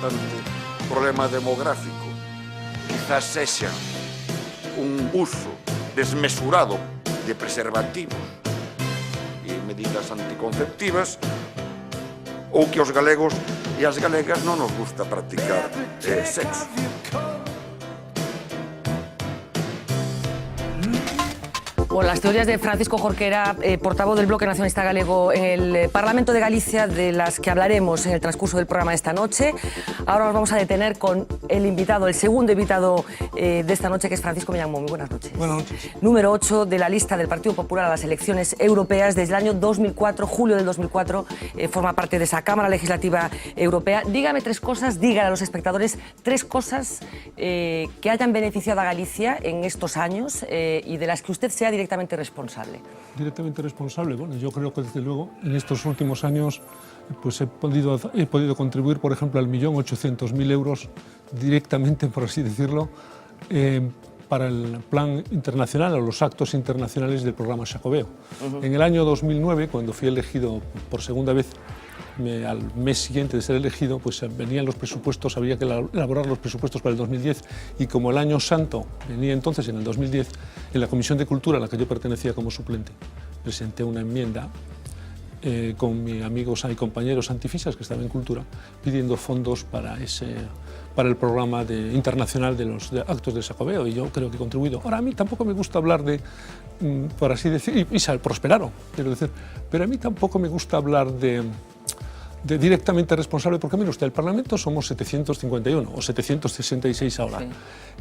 importante problema demográfico quizás sexa un uso desmesurado de preservativos e medidas anticonceptivas, ou que aos galegos e as galegas non nos gusta practicar sexo. Bueno, las teorías de Francisco Jorquera, portavoz del Bloque Nacionalista Galego en el Parlamento de Galicia, de las que hablaremos en el transcurso del programa de esta noche. Ahora nos vamos a detener con el invitado, el segundo invitado de esta noche, que es Francisco Miñanmón. Muy buenas noches. Buenas noches. Número 8 de la lista del Partido Popular a las elecciones europeas desde el año 2004, julio del 2004, forma parte de esa Cámara Legislativa Europea. Dígame tres cosas, dígale a los espectadores tres cosas que hayan beneficiado a Galicia en estos años y de las que usted sea directamente responsable. Directamente responsable, bueno, yo creo que desde luego en estos últimos años pues he podido contribuir, por ejemplo, al 1.800.000 euros directamente, por así decirlo, para el plan internacional o los actos internacionales del programa Xacobeo. En el año 2009, cuando fui elegido por segunda vez, al mes siguiente de ser elegido, pues venían los presupuestos, había que elaborar los presupuestos para el 2010 y como el año santo venía entonces en el 2010, en la Comisión de Cultura, a la que yo pertenecía como suplente, presenté una enmienda con mis amigos y compañeros antifisas que estaban en Cultura, pidiendo fondos para el programa internacional de los actos de Xacobeo, y yo creo que he contribuido. Ahora, a mí tampoco me gusta hablar de, por así decir, y prosperaron, quiero decir, pero a mí tampoco me gusta hablar de directamente responsable, porque mire usted, el Parlamento somos 751 o 766 ahora. Sí.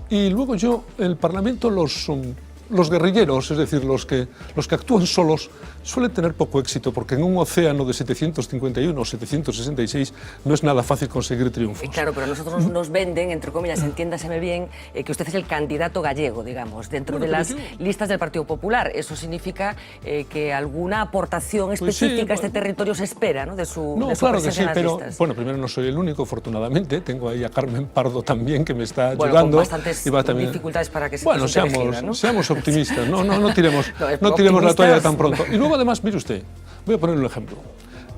Y luego el Parlamento, los guerrilleros, es decir, los que actúan solos, suelen tener poco éxito, porque en un océano de 751 o 766 no es nada fácil conseguir triunfos. Claro, pero nosotros nos venden, entre comillas, entiéndaseme bien, que usted es el candidato gallego, digamos, dentro de las listas del Partido Popular. Eso significa que alguna aportación específica a este territorio se espera, ¿no? De su claro que presencia sí, en las pero listas. bueno, primero no soy el único, afortunadamente. Tengo ahí a Carmen Pardo también, que me está ayudando. Bueno, con bastantes dificultades para que se elegida, ¿no? Seamos optimistas, no tiremos la toalla tan pronto. Y luego, además, mire usted, voy a poner un ejemplo.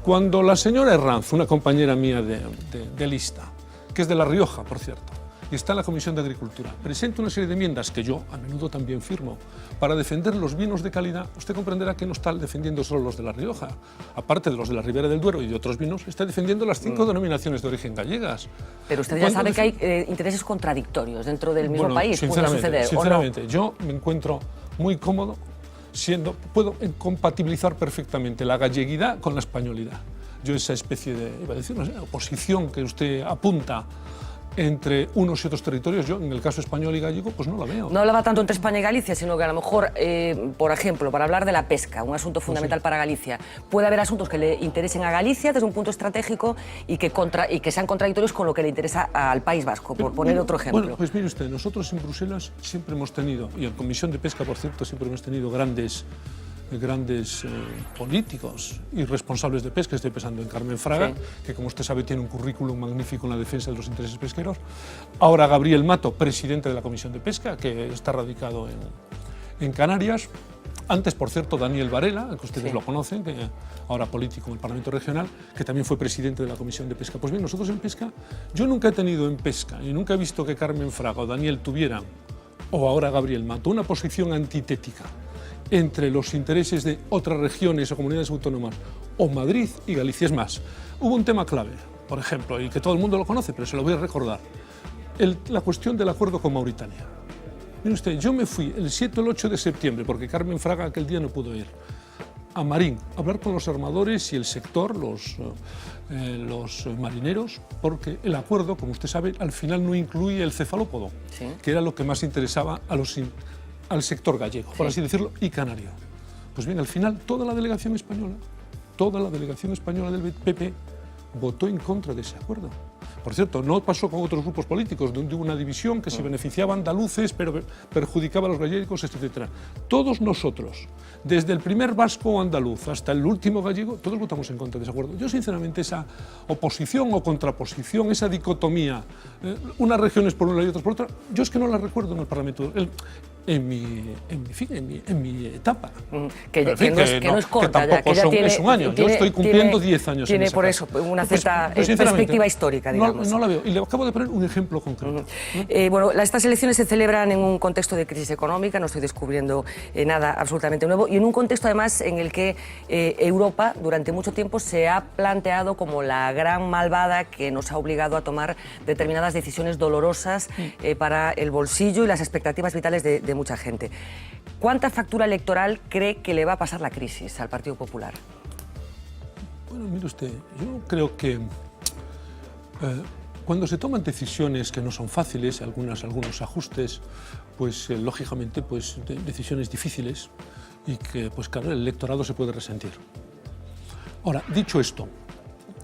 Cuando la señora Herranz, una compañera mía de lista, que es de La Rioja, por cierto, y está en la Comisión de Agricultura, presenta una serie de enmiendas que yo a menudo también firmo para defender los vinos de calidad, usted comprenderá que no está defendiendo solo los de La Rioja, aparte de los de la Ribera del Duero y de otros vinos, está defendiendo las 5 denominaciones de origen gallegas. Pero usted ya sabe que hay intereses contradictorios dentro del mismo país. Sinceramente, yo me encuentro muy cómodo puedo compatibilizar perfectamente la galleguidad con la españolidad. Yo esa especie de, iba a decir, oposición que usted apunta entre unos y otros territorios, yo en el caso español y gallego pues no la veo. No hablaba tanto entre España y Galicia, sino que a lo mejor, por ejemplo, para hablar de la pesca, un asunto fundamental para Galicia, puede haber asuntos que le interesen a Galicia desde un punto estratégico y que sean contradictorios con lo que le interesa al País Vasco, por poner otro ejemplo. Bueno, pues mire usted, nosotros en Bruselas siempre hemos tenido, y en Comisión de Pesca, por cierto, siempre hemos tenido grandes políticos y responsables de pesca. Estoy pensando en Carmen Fraga, que como usted sabe tiene un currículum magnífico en la defensa de los intereses pesqueros. Ahora Gabriel Mato, presidente de la Comisión de Pesca, que está radicado en Canarias. Antes, por cierto, Daniel Varela, que ustedes lo conocen, que ahora político en el Parlamento Regional, que también fue presidente de la Comisión de Pesca. Pues bien, nosotros en pesca, yo nunca he tenido en pesca y nunca he visto que Carmen Fraga o Daniel tuvieran, o ahora Gabriel Mato, una posición antitética entre los intereses de otras regiones o comunidades autónomas o Madrid y Galicia. Es más, hubo un tema clave, por ejemplo, y que todo el mundo lo conoce, pero se lo voy a recordar, la cuestión del acuerdo con Mauritania. Mire usted, yo me fui el 7 o el 8 de septiembre, porque Carmen Fraga aquel día no pudo ir, a Marín, a hablar con los armadores y el sector, los marineros, porque el acuerdo, como usted sabe, al final no incluye el cefalópodo, que era lo que más interesaba al sector gallego, por así decirlo, y canario. Pues bien, al final toda la delegación española del PP votó en contra de ese acuerdo. Por cierto, no pasó con otros grupos políticos, donde hubo una división que se beneficiaba a andaluces, pero perjudicaba a los gallegos, etc. Todos nosotros, desde el primer vasco o andaluz hasta el último gallego, todos votamos en contra de ese acuerdo. Yo, sinceramente, esa oposición o contraposición, esa dicotomía, unas regiones por un lado y otras por otra, yo es que no la recuerdo en el Parlamento. en mi etapa. Que no es corta, que tampoco es un año. Yo estoy cumpliendo 10 años. Tiene por eso una cierta perspectiva histórica, digamos. No la veo. Y le acabo de poner un ejemplo concreto. Bueno, estas elecciones se celebran en un contexto de crisis económica, no estoy descubriendo nada absolutamente nuevo, y en un contexto además en el que Europa durante mucho tiempo se ha planteado como la gran malvada que nos ha obligado a tomar determinadas decisiones dolorosas para el bolsillo y las expectativas vitales de mucha gente. ¿Cuánta factura electoral cree que le va a pasar la crisis al Partido Popular? Bueno, mire usted, yo creo que cuando se toman decisiones que no son fáciles, algunos ajustes, pues lógicamente pues, decisiones difíciles y que pues claro, el electorado se puede resentir. Ahora, dicho esto,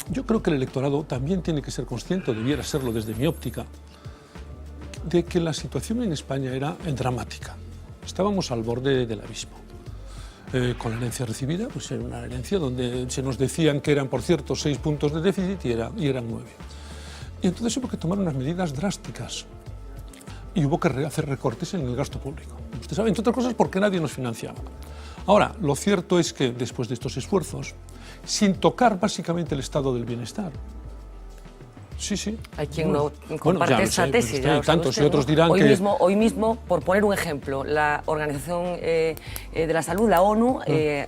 yo creo que el electorado también tiene que ser consciente, o debiera serlo desde mi óptica, de que la situación en España era dramática. Estábamos al borde del abismo. Con la herencia recibida, pues era una herencia donde se nos decían que eran, por cierto, 6 puntos de déficit y eran 9. Y entonces hubo que tomar unas medidas drásticas y hubo que hacer recortes en el gasto público. Usted sabe, entre otras cosas, porque nadie nos financiaba. Ahora, lo cierto es que después de estos esfuerzos, sin tocar básicamente el estado del bienestar, sí. Hay quien no comparte esa tesis. Usted, tantos y otros dirán Hoy mismo, por poner un ejemplo, la Organización de la Salud, la ONU,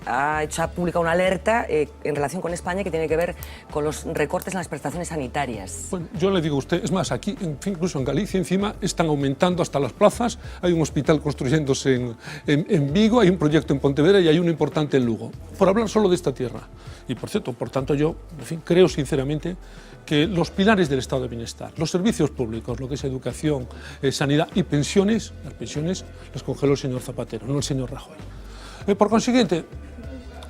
ha publicado una alerta en relación con España que tiene que ver con los recortes en las prestaciones sanitarias. Bueno, yo le digo a usted, es más, aquí, incluso en Galicia, encima, están aumentando hasta las plazas. Hay un hospital construyéndose en Vigo, hay un proyecto en Pontevedra y hay uno importante en Lugo. Por hablar solo de esta tierra. Y por cierto, por tanto, yo, creo sinceramente que los pilares del estado de bienestar, los servicios públicos, lo que es educación, sanidad y pensiones, las pensiones las congeló el señor Zapatero, no el señor Rajoy. Por consiguiente,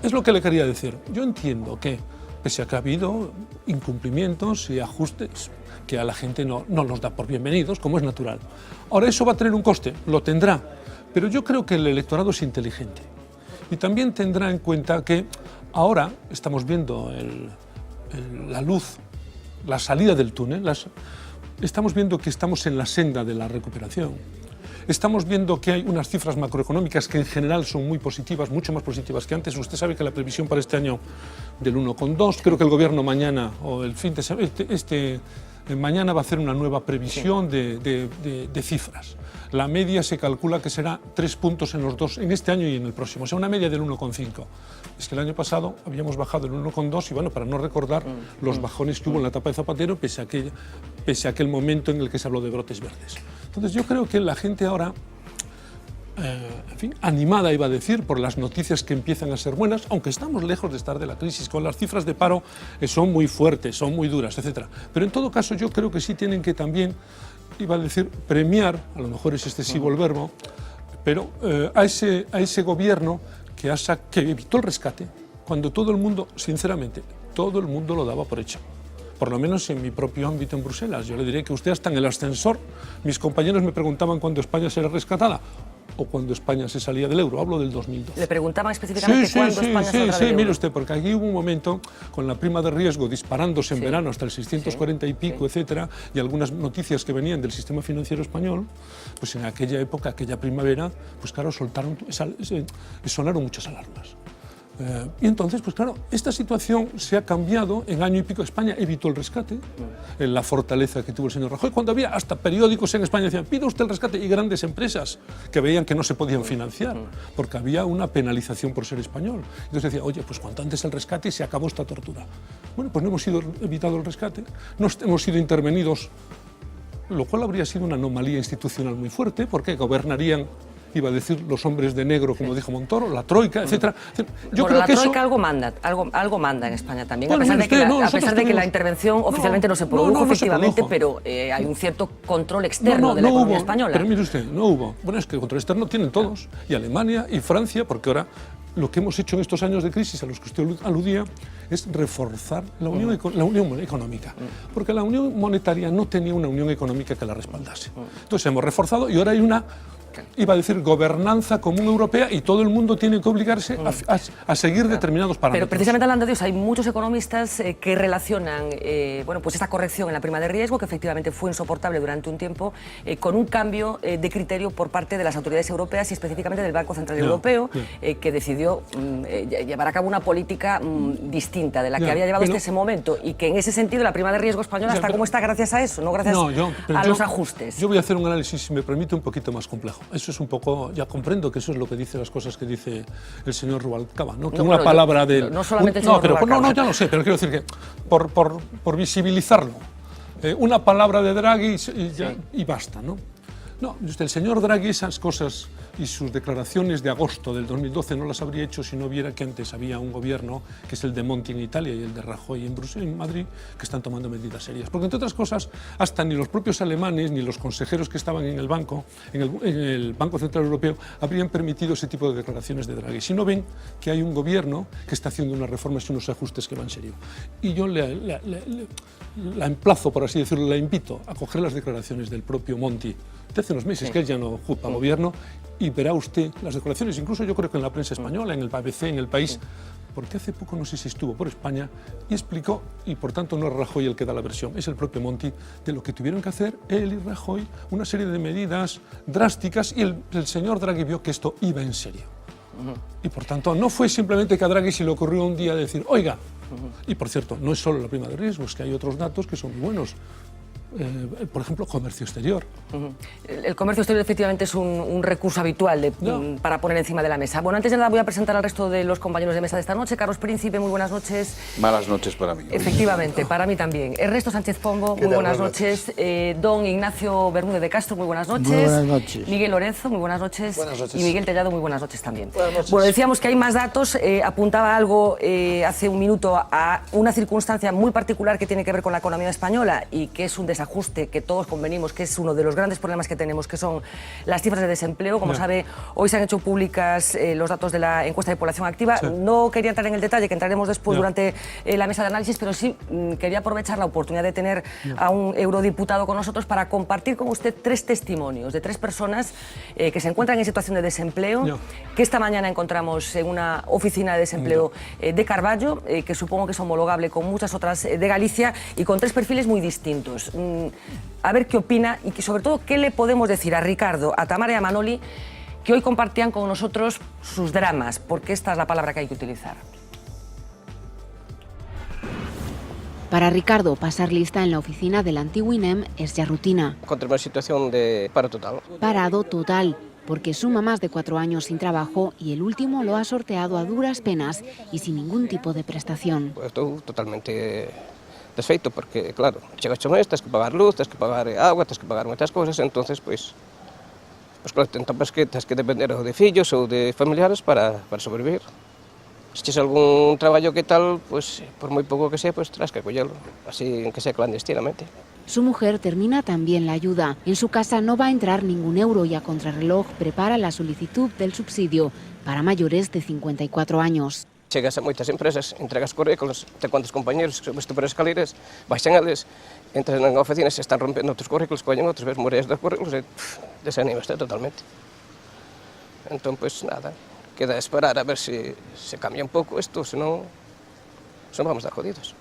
es lo que le quería decir. Yo entiendo que, pese a que ha habido incumplimientos y ajustes que a la gente no los da por bienvenidos, como es natural. Ahora, ¿eso va a tener un coste? Lo tendrá, pero yo creo que el electorado es inteligente y también tendrá en cuenta que ahora estamos viendo la luz, la salida del túnel, estamos viendo que estamos en la senda de la recuperación. Estamos viendo que hay unas cifras macroeconómicas que en general son muy positivas, mucho más positivas que antes. Usted sabe que la previsión para este año del 1,2, creo que el gobierno mañana o el fin de semana, mañana va a hacer una nueva previsión de cifras. La media se calcula que será 3 puntos en este año y en el próximo, o sea, una media del 1,5. Es que el año pasado habíamos bajado el 1,2 y bueno, para no recordar los bajones que hubo en la etapa de Zapatero, pese a aquel momento en el que se habló de brotes verdes. Entonces yo creo que la gente ahora, animada iba a decir, por las noticias que empiezan a ser buenas, aunque estamos lejos de estar de la crisis, con las cifras de paro son muy fuertes, son muy duras, etc. Pero en todo caso yo creo que sí tienen que también, iba a decir, premiar, a lo mejor es excesivo el verbo, pero a ese gobierno que evitó el rescate, cuando todo el mundo, sinceramente, todo el mundo lo daba por hecho. Por lo menos en mi propio ámbito en Bruselas. Yo le diré que usted hasta en el ascensor, mis compañeros me preguntaban cuándo España será rescatada o cuando España se salía del euro. Hablo del 2012. ¿Le preguntaban específicamente cuándo España saldrá del euro? Sí, mire usted, porque aquí hubo un momento con la prima de riesgo disparándose en verano hasta el 640 y pico, etcétera, y algunas noticias que venían del sistema financiero español, pues en aquella época, aquella primavera, pues claro, sonaron muchas alarmas. Y entonces, pues claro, esta situación se ha cambiado en año y pico. España evitó el rescate, en la fortaleza que tuvo el señor Rajoy, cuando había hasta periódicos en España que decían, pida usted el rescate, y grandes empresas que veían que no se podían financiar, porque había una penalización por ser español. Entonces decía, oye, pues cuanto antes el rescate se acabó esta tortura. Bueno, pues no hemos evitado el rescate, no hemos sido intervenidos, lo cual habría sido una anomalía institucional muy fuerte, porque gobernarían, iba a decir, los hombres de negro, como dijo Montoro, la troika, etcétera. Yo creo que la troika algo manda en España también, bueno, a pesar de que la intervención oficialmente no se produjo, efectivamente, pero hay un cierto control externo de la economía española. Pero mire usted, no hubo. Bueno, es que el control externo tienen todos, y Alemania y Francia, porque ahora lo que hemos hecho en estos años de crisis a los que usted aludía es reforzar la unión económica, porque la unión monetaria no tenía una unión económica que la respaldase. Entonces hemos reforzado y ahora hay una iba a decir gobernanza común europea y todo el mundo tiene que obligarse a seguir determinados parámetros. Pero precisamente hablando de eso, hay muchos economistas que relacionan bueno, pues esta corrección en la prima de riesgo, que efectivamente fue insoportable durante un tiempo, con un cambio de criterio por parte de las autoridades europeas y específicamente del Banco Central Europeo, que decidió llevar a cabo una política distinta de la que había llevado hasta ese momento, y que en ese sentido la prima de riesgo española está como está gracias a eso, no gracias a los ajustes. Yo voy a hacer un análisis, si me permite, un poquito más complejo. Eso es un poco, ya comprendo que eso es lo que dice las cosas que dice el señor Rubalcaba, ¿no? Que no, una bueno, palabra de... No solamente el señor Rubalcaba. No, ya lo sé, pero quiero decir que por visibilizarlo, una palabra de Draghi y basta, ¿no? No, el señor Draghi esas cosas y sus declaraciones de agosto del 2012 no las habría hecho si no viera que antes había un gobierno, que es el de Monti en Italia y el de Rajoy en Bruselas, en Madrid, que están tomando medidas serias. Porque, entre otras cosas, hasta ni los propios alemanes ni los consejeros que estaban en el Banco Central Europeo habrían permitido ese tipo de declaraciones de Draghi. Si no ven que hay un gobierno que está haciendo unas reformas y unos ajustes que van en serio. Y yo la emplazo, por así decirlo, la invito a coger las declaraciones del propio Monti de hace unos meses, que él ya no ocupa gobierno, y verá usted las declaraciones, incluso yo creo que en la prensa española, en el ABC, en El País, porque hace poco no sé si estuvo por España y explicó, y por tanto no es Rajoy el que da la versión, es el propio Monti, de lo que tuvieron que hacer él y Rajoy, una serie de medidas drásticas, y el señor Draghi vio que esto iba en serio. Y por tanto no fue simplemente que a Draghi se le ocurrió un día decir, oiga, y por cierto, no es solo la prima de riesgo, es que hay otros datos que son muy buenos. Por ejemplo, comercio exterior. El comercio exterior efectivamente es un recurso habitual para poner encima de la mesa. Bueno, antes de nada voy a presentar al resto de los compañeros de mesa de esta noche. Carlos Príncipe, muy buenas noches. Malas noches para mí. Efectivamente, para mí también. Ernesto Sánchez Pombo, muy buenas noches. Don Ignacio Bermúdez de Castro, muy buenas noches. Muy buenas noches. Miguel Lorenzo, muy buenas noches. Buenas noches. Y Miguel Tellado, muy buenas noches también. Buenas noches. Bueno, decíamos que hay más datos. Apuntaba algo hace un minuto a una circunstancia muy particular que tiene que ver con la economía española y que es un desajuste que todos convenimos que es uno de los grandes problemas que tenemos, que son las cifras de desempleo. Como sabe, hoy se han hecho públicas los datos de la encuesta de población activa. No quería entrar en el detalle, que entraremos después durante la mesa de análisis, pero sí quería aprovechar la oportunidad de tener a un eurodiputado con nosotros para compartir con usted tres testimonios de tres personas que se encuentran en situación de desempleo, que esta mañana encontramos en una oficina de desempleo de Carballo, que supongo que es homologable con muchas otras de Galicia, y con tres perfiles muy distintos. A ver qué opina y sobre todo qué le podemos decir a Ricardo, a Tamara y a Manoli, que hoy compartían con nosotros sus dramas, porque esta es la palabra que hay que utilizar. Para Ricardo, pasar lista en la oficina del antiguo INEM es ya rutina. Encontré una situación de paro total. Parado total, porque suma más de 4 años sin trabajo y el último lo ha sorteado a duras penas y sin ningún tipo de prestación. Pues estoy totalmente desfeito, porque claro, chegas ao mes, tens que pagar luz, tens que pagar agua, tens que pagar moitas cousas, entonces pues claro, tens que depender ou de fillos ou de familiares para sobrevivir. Se ches algún traballo que tal, pues por moi pouco que sea, pues tras que collelo, así que sea clandestinamente. Su mujer termina también la ayuda. En su casa no va a entrar ningún euro y a contrarreloj prepara la solicitud del subsidio para mayores de 54 años. Chegas a moitas empresas, entregas currículos, te cuantos compañeros, subiste por escaleras, baixan eles, entras na oficina, se están rompendo outros currículos, collen outros, ves moreas dos currículos e desanimaste totalmente. Entón, pues nada, queda esperar a ver se cambia un pouco isto, senón vamos a estar jodidos.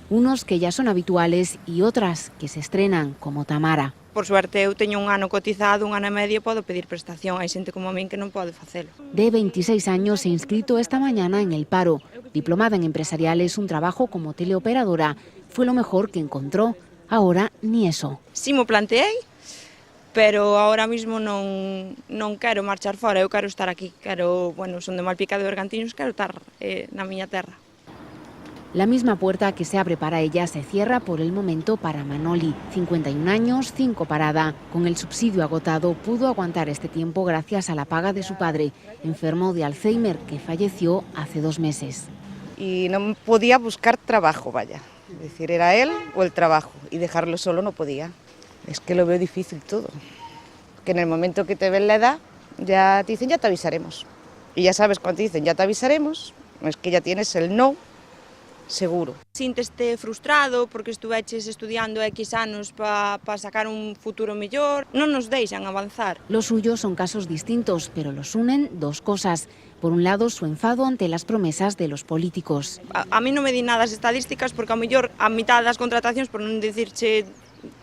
Unos que ya son habituales y otras que se estrenan, como Tamara. Por suerte, eu teño un ano cotizado, un ano e medio, podo pedir prestación. Hai xente como a min que non pode facelo. De 26 años se ha inscrito esta mañana en el paro. Diplomada en empresariales, un trabajo como teleoperadora fue lo mejor que encontró. Ahora ni eso. Si mo planteei, pero ahora mismo non quero marchar fora, eu quero estar aquí. Son de Malpica de Bergantiños, quero estar na miña terra. La misma puerta que se abre para ella se cierra por el momento para Manoli. 51 años, 5 parada. Con el subsidio agotado pudo aguantar este tiempo gracias a la paga de su padre, enfermo de Alzheimer, que falleció hace 2 meses. Y no podía buscar trabajo, vaya. Es decir, era él o el trabajo. Y dejarlo solo no podía. Es que lo veo difícil todo. Que en el momento que te ven la edad, ya te dicen, ya te avisaremos. Y ya sabes cuando te dicen, ya te avisaremos, es que ya tienes el no. seguro. Sínteste frustrado porque estuveches estudiando X anos para sacar un futuro mellor, non nos deixan avanzar. Los suyos son casos distintos, pero los unen dos cosas. Por un lado, su enfado ante las promesas de los políticos. A mí non me di nada as estadísticas porque a mellor a mitad das contratacións, por non dicirche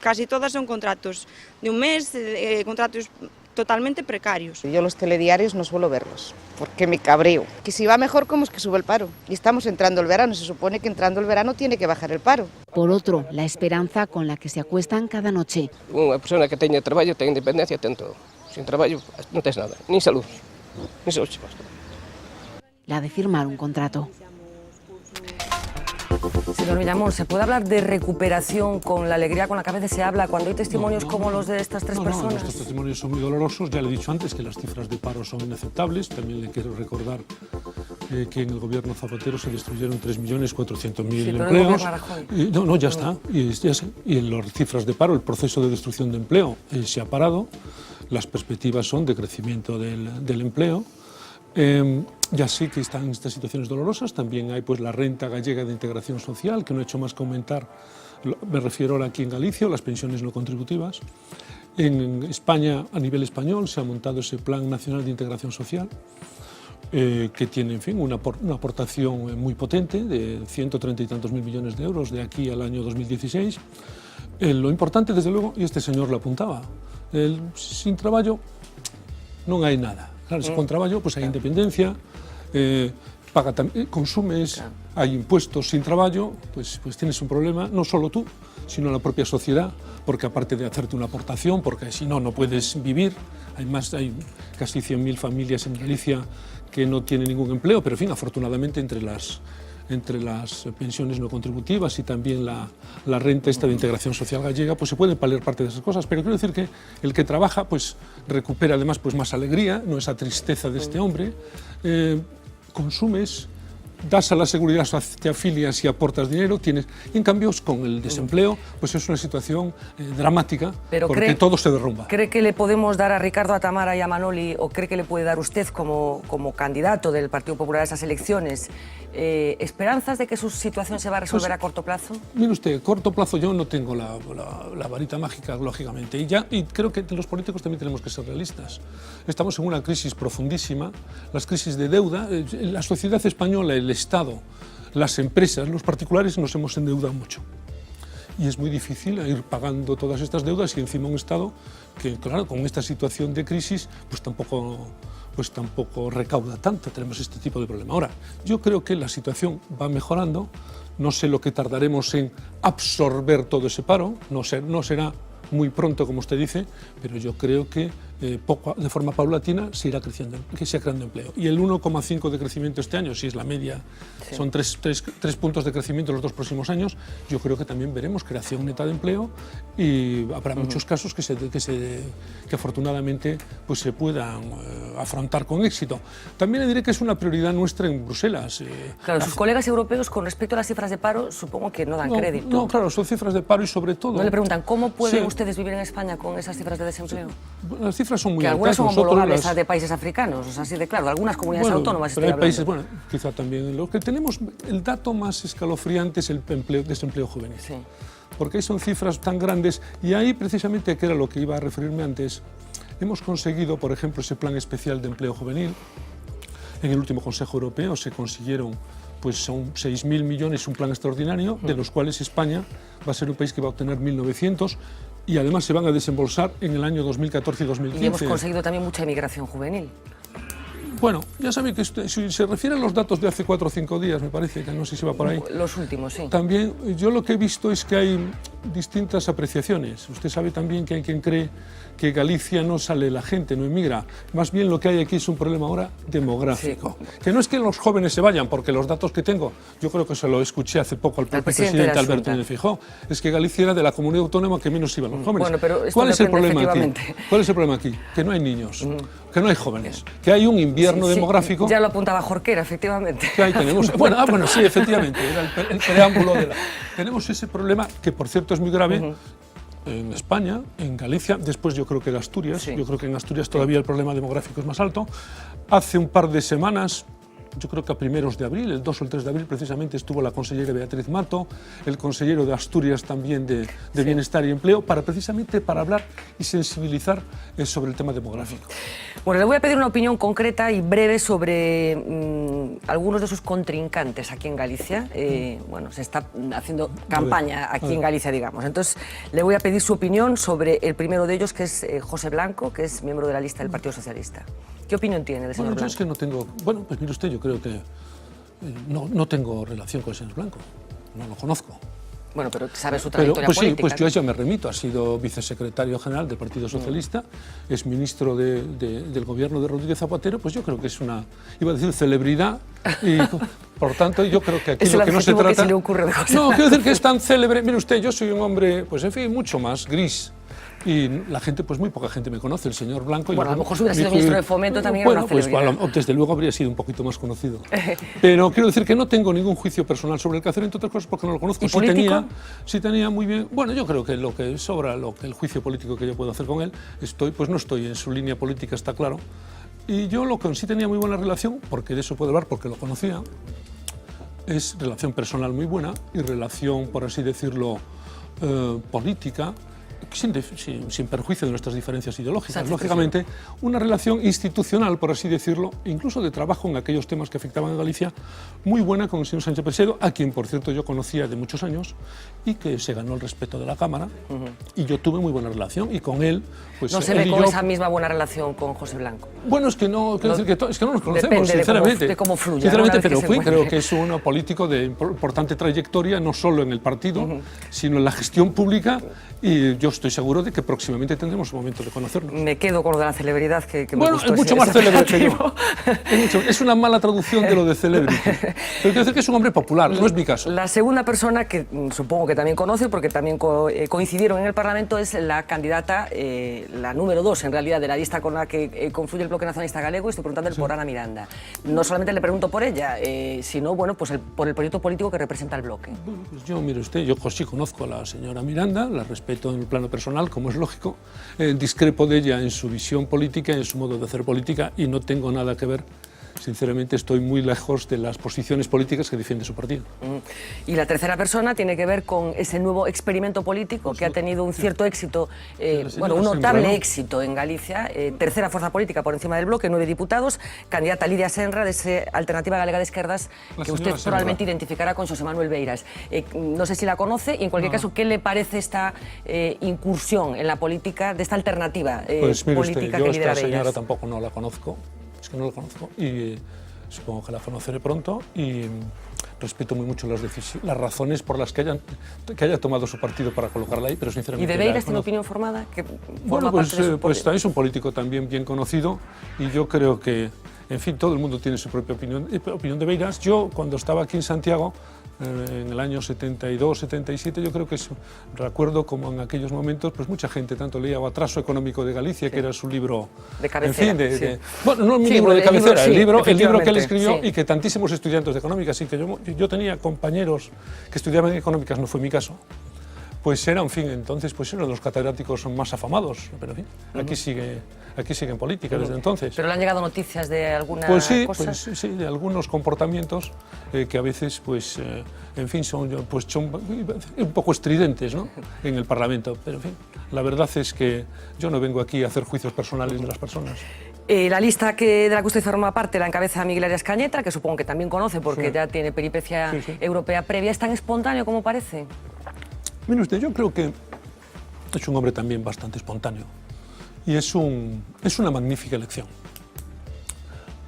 casi todas, son contratos de un mes, contratos totalmente precarios. Yo los telediarios no suelo verlos, porque me cabreo. Que si va mejor, ¿cómo es que sube el paro? Y estamos entrando el verano, se supone que entrando el verano tiene que bajar el paro. Por otro, la esperanza con la que se acuestan cada noche. Unha persona que teña traballo, ten independencia, ten todo. Sin traballo non tes nada, nin salud, nin saúde. La de firmar un contrato. Señor Millamón, ¿se puede hablar de recuperación con la alegría con la que a veces se habla cuando hay testimonios como los de estas tres personas? Estos testimonios son muy dolorosos. Ya le he dicho antes que las cifras de paro son inaceptables. También le quiero recordar que en el gobierno Zapatero se destruyeron 3.400.000 empleos. No, ya está. Y en las cifras de paro, el proceso de destrucción de empleo se ha parado. Las perspectivas son de crecimiento del empleo. Ya sé que están en estas situaciones dolorosas. También hay pues la renta gallega de integración social, que no ha hecho más que aumentar, me refiero ahora aquí en Galicia, las pensiones no contributivas. En España, a nivel español, se ha montado ese Plan Nacional de Integración Social, que tiene, en fin, una aportación muy potente de 130 y tantos mil millones de euros de aquí al año 2016. Lo importante, desde luego, y este señor lo apuntaba, sin trabajo non hai nada. Claro, con traballo pues hai independencia, consumes, hay impuestos. Sin trabajo pues tienes un problema, no solo tú, sino la propia sociedad, porque aparte de hacerte una aportación, porque si no, no puedes vivir. Hay casi 100.000 familias en Galicia que no tienen ningún empleo, pero en fin, afortunadamente entre las pensiones no contributivas y también la renta esta de integración social gallega, pues se pueden paliar parte de esas cosas. Pero quiero decir que el que trabaja pues recupera además pues más alegría, no esa tristeza de este hombre, consumes, das a la seguridad, te afilias y aportas dinero, tienes. Y en cambio, con el desempleo, pues es una situación dramática, porque todo se derrumba. ¿Cree que le podemos dar a Ricardo, a Tamara y a Manoli, o cree que le puede dar usted como candidato del Partido Popular a esas elecciones, esperanzas de que su situación se va a resolver a corto plazo? Mire usted, a corto plazo yo no tengo la varita mágica, lógicamente, y creo que los políticos también tenemos que ser realistas. Estamos en una crisis profundísima, las crisis de deuda, la sociedad española, el Estado, las empresas, los particulares nos hemos endeudado mucho. Y es muy difícil ir pagando todas estas deudas y encima un Estado que, claro, con esta situación de crisis, pues tampoco recauda tanto, tenemos este tipo de problema. Ahora, yo creo que la situación va mejorando, no sé lo que tardaremos en absorber todo ese paro, no será muy pronto, como usted dice, pero yo creo que de forma paulatina se irá creciendo, que se creando empleo. Y el 1,5 de crecimiento este año, si es la media, sí, son 3 puntos de crecimiento en los 2 próximos años, yo creo que también veremos creación neta de empleo y habrá muchos casos que afortunadamente pues se puedan afrontar con éxito. También le diré que es una prioridad nuestra en Bruselas. Claro, sus colegas europeos, con respecto a las cifras de paro, supongo que no dan crédito. No, claro, son cifras de paro y sobre todo... No le preguntan, ¿cómo pueden ustedes vivir en España con esas cifras de desempleo? Las cifras son muy altas. Algunas son homologables a de países africanos, o sea, así de claro, algunas comunidades autónomas pero hay países, quizá también. Lo que tenemos, el dato más escalofriante es el desempleo juvenil. Sí. Porque ahí son cifras tan grandes y ahí precisamente, que era lo que iba a referirme antes, hemos conseguido, por ejemplo, ese plan especial de empleo juvenil. En el último Consejo Europeo se consiguieron, pues son 6.000 millones, un plan extraordinario, de los cuales España va a ser un país que va a obtener 1.900 y además se van a desembolsar en el año 2014 y 2015. Y hemos conseguido también mucha inmigración juvenil. Bueno, ya sabe que si se refiere a los datos de hace 4 o 5 días, me parece, que no sé si va por ahí. Los últimos, sí. También, yo lo que he visto es que hay distintas apreciaciones. Usted sabe también que hay quien cree que Galicia no sale la gente, no emigra. Más bien lo que hay aquí es un problema ahora demográfico. Sí. Que no es que los jóvenes se vayan, porque los datos que tengo, yo creo que se lo escuché hace poco al propio presidente Alberto Núñez Feijóo, es que Galicia era de la comunidad autónoma que menos iban los jóvenes. Bueno, pero ¿Cuál es el problema aquí? ¿Cuál es el problema aquí? Que no hay niños, que no hay jóvenes, que hay un invierno demográfico. Ya lo apuntaba Jorquera, efectivamente. Que ahí tenemos. Bueno, sí, efectivamente, era el preámbulo de la... Tenemos ese problema, que por cierto es muy grave, en España, en Galicia, después yo creo que en Asturias, yo creo que en Asturias todavía el problema demográfico es más alto. Hace un par de semanas yo creo que a primeros de abril, el 2 o el 3 de abril precisamente estuvo la consellera Beatriz Mato, el consejero de Asturias también de Bienestar y Empleo, precisamente para hablar y sensibilizar sobre el tema demográfico. Bueno, le voy a pedir una opinión concreta y breve sobre algunos de sus contrincantes aquí en Galicia. Bueno, se está haciendo campaña aquí en Galicia, digamos. Entonces, le voy a pedir su opinión sobre el primero de ellos, que es José Blanco, que es miembro de la lista del Partido Socialista. ¿Qué opinión tiene del señor Blanco? Blanco? Yo es que no tengo... Bueno, pues mire usted, yo creo que no tengo relación con el señor Blanco, no lo conozco. Bueno, pero sabe su trayectoria pues política. Sí, pues yo a eso me remito. Ha sido vicesecretario general del Partido Socialista, es ministro del gobierno de Rodríguez Zapatero, pues yo creo que es una, iba a decir, celebridad, y por tanto yo creo que aquí es lo que no se trata... que se le ocurre de José No, Blanco. quiero decir que es tan célebre. Mire usted, yo soy un hombre, pues en fin, mucho más gris. Y la gente, pues muy poca gente me conoce, el señor Blanco. Bueno, a lo mejor si hubiera sido ministro de Fomento también era una celebridad. Pues desde luego habría sido un poquito más conocido. Pero quiero decir que no tengo ningún juicio personal sobre el quehacer, entre otras cosas porque no lo conozco. ¿Y político? Sí tenía muy bien... Bueno, yo creo que lo que sobra, el juicio político que yo puedo hacer con él, pues no estoy en su línea política, está claro. Y yo lo que sí tenía muy buena relación, porque de eso puedo hablar, porque lo conocía, es relación personal muy buena y relación, por así decirlo, política, sin perjuicio de nuestras diferencias ideológicas, lógicamente, una relación institucional, por así decirlo, incluso de trabajo en aquellos temas que afectaban a Galicia, muy buena con el señor Sánchez Presedo, a quien, por cierto, yo conocía de muchos años y que se ganó el respeto de la Cámara, y yo tuve muy buena relación, y con él... Pues, ¿No se ve con esa misma buena relación con José Blanco? Bueno, es que no, quiero decir que es que no nos conocemos, sinceramente. De cómo fluye. Sinceramente, pero creo que es un político de importante trayectoria, no solo en el partido, sino en la gestión pública, y yo estoy seguro de que próximamente tendremos un momento de conocernos. Me quedo con lo de la celebridad que bueno, es mucho más célebre que yo. Es una mala traducción de lo de celebrity. Pero quiero decir que es un hombre popular, no es mi caso. La segunda persona que supongo que también conoce, porque también coincidieron en el Parlamento, es la candidata, la número 2 en realidad de la lista con la que confluye el Bloque Nacionalista Galego, y estoy preguntando por Ana Miranda. No solamente le pregunto por ella, sino bueno, pues por el proyecto político que representa el bloque. Bueno, pues yo, mire usted, yo sí conozco a la señora Miranda, la respeto en el plano personal, como es lógico, discrepo de ella en su visión política, en su modo de hacer política, y no tengo nada que ver. Sinceramente, estoy muy lejos de las posiciones políticas que defiende su partido. Y la tercera persona tiene que ver con ese nuevo experimento político que ha tenido un cierto éxito, bueno, un notable éxito en Galicia. Tercera fuerza política por encima del bloque, 9 diputados. Candidata Lidia Senra, de esa Alternativa Galega de Esquerdas, que usted probablemente identificará con Xosé Manuel Beiras. No sé si la conoce, y en cualquier caso, ¿qué le parece esta incursión en la política de esta alternativa pues, mire política usted, yo que lidera esta Beiras? señora tampoco no la conozco. Es que no la conozco, y supongo que la conoceré pronto, y respeto muy mucho las razones por las que haya tomado su partido para colocarla ahí, pero sinceramente... ¿Y de Beiras tiene opinión formada? Bueno, pues también es un político también bien conocido, y yo creo que, en fin, todo el mundo tiene su propia opinión de Beiras. Yo, cuando estaba aquí en Santiago, en el año 72, 77, yo creo que recuerdo como en aquellos momentos, pues mucha gente tanto leía O Atraso Económico de Galicia, que era su libro de cabecera. En fin, bueno, no mi libro de cabecera, el libro que él escribió, y que tantísimos estudiantes de económicas, y que yo tenía compañeros que estudiaban económicas, no fue mi caso, pues era, en fin, entonces pues era uno de los catedráticos más afamados, pero en fin, aquí sigue en política desde entonces. ¿Pero le han llegado noticias de alguna cosa? Pues sí, de algunos comportamientos que a veces, pues, en fin, son un poco estridentes, ¿no?, en el Parlamento, pero en fin, la verdad es que yo no vengo aquí a hacer juicios personales de las personas. La lista de la que usted forma parte la encabeza Miguel Arias Cañete, que supongo que también conoce porque ya tiene peripecia europea previa. ¿Es tan espontáneo como parece? Mire usted, yo creo que es un hombre también bastante espontáneo, y es una magnífica elección,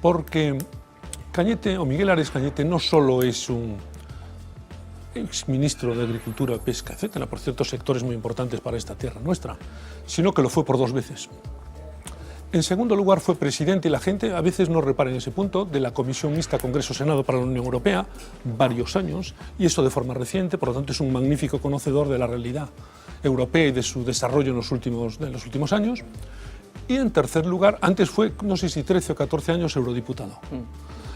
porque Cañete, o Miguel Arias Cañete, no solo es un exministro de Agricultura, Pesca, etcétera, por ciertos sectores muy importantes para esta tierra nuestra, sino que lo fue por 2 veces. En segundo lugar, fue presidente, y la gente a veces no repara en ese punto, de la Comisión Mixta Congreso-Senado para la Unión Europea, varios años, y eso de forma reciente. Por lo tanto, es un magnífico conocedor de la realidad europea y de su desarrollo en los últimos años. Y en tercer lugar, antes fue, no sé si 13 o 14 años, eurodiputado.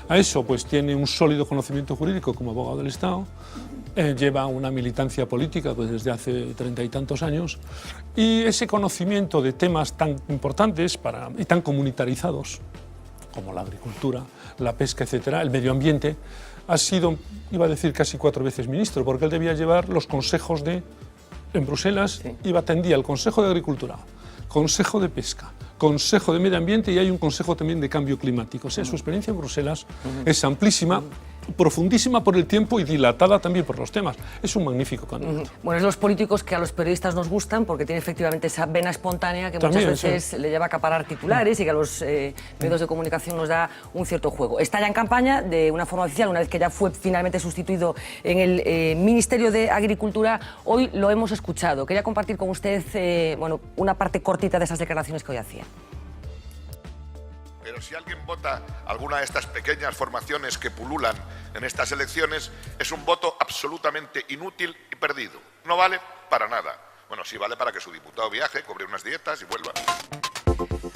A eso, pues tiene un sólido conocimiento jurídico como abogado del Estado, lleva una militancia política pues, desde hace 30 y tantos años, y ese conocimiento de temas tan importantes y tan comunitarizados como la agricultura, la pesca, etcétera, el medio ambiente, ha sido, iba a decir, casi 4 veces ministro, porque él debía llevar los consejos en Bruselas, atendía el Consejo de Agricultura, Consejo de Pesca, Consejo de Medio Ambiente y hay un Consejo también de Cambio Climático. O sea, su experiencia en Bruselas es amplísima, profundísima por el tiempo y dilatada también por los temas. Es un magnífico candidato. Bueno, es los políticos que a los periodistas nos gustan porque tiene efectivamente esa vena espontánea que También, muchas veces le lleva a acaparar titulares y que a los medios de comunicación nos da un cierto juego. Está ya en campaña de una forma oficial, una vez que ya fue finalmente sustituido en el Ministerio de Agricultura. Hoy lo hemos escuchado. Quería compartir con usted bueno, una parte cortita de esas declaraciones que hoy hacía. Pero si alguien vota alguna de estas pequeñas formaciones que pululan en estas elecciones, es un voto absolutamente inútil y perdido. No vale para nada. Bueno, sí vale para que su diputado viaje, cobre unas dietas y vuelva.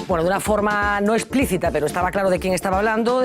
Bueno, de una forma no explícita, pero estaba claro de quién estaba hablando,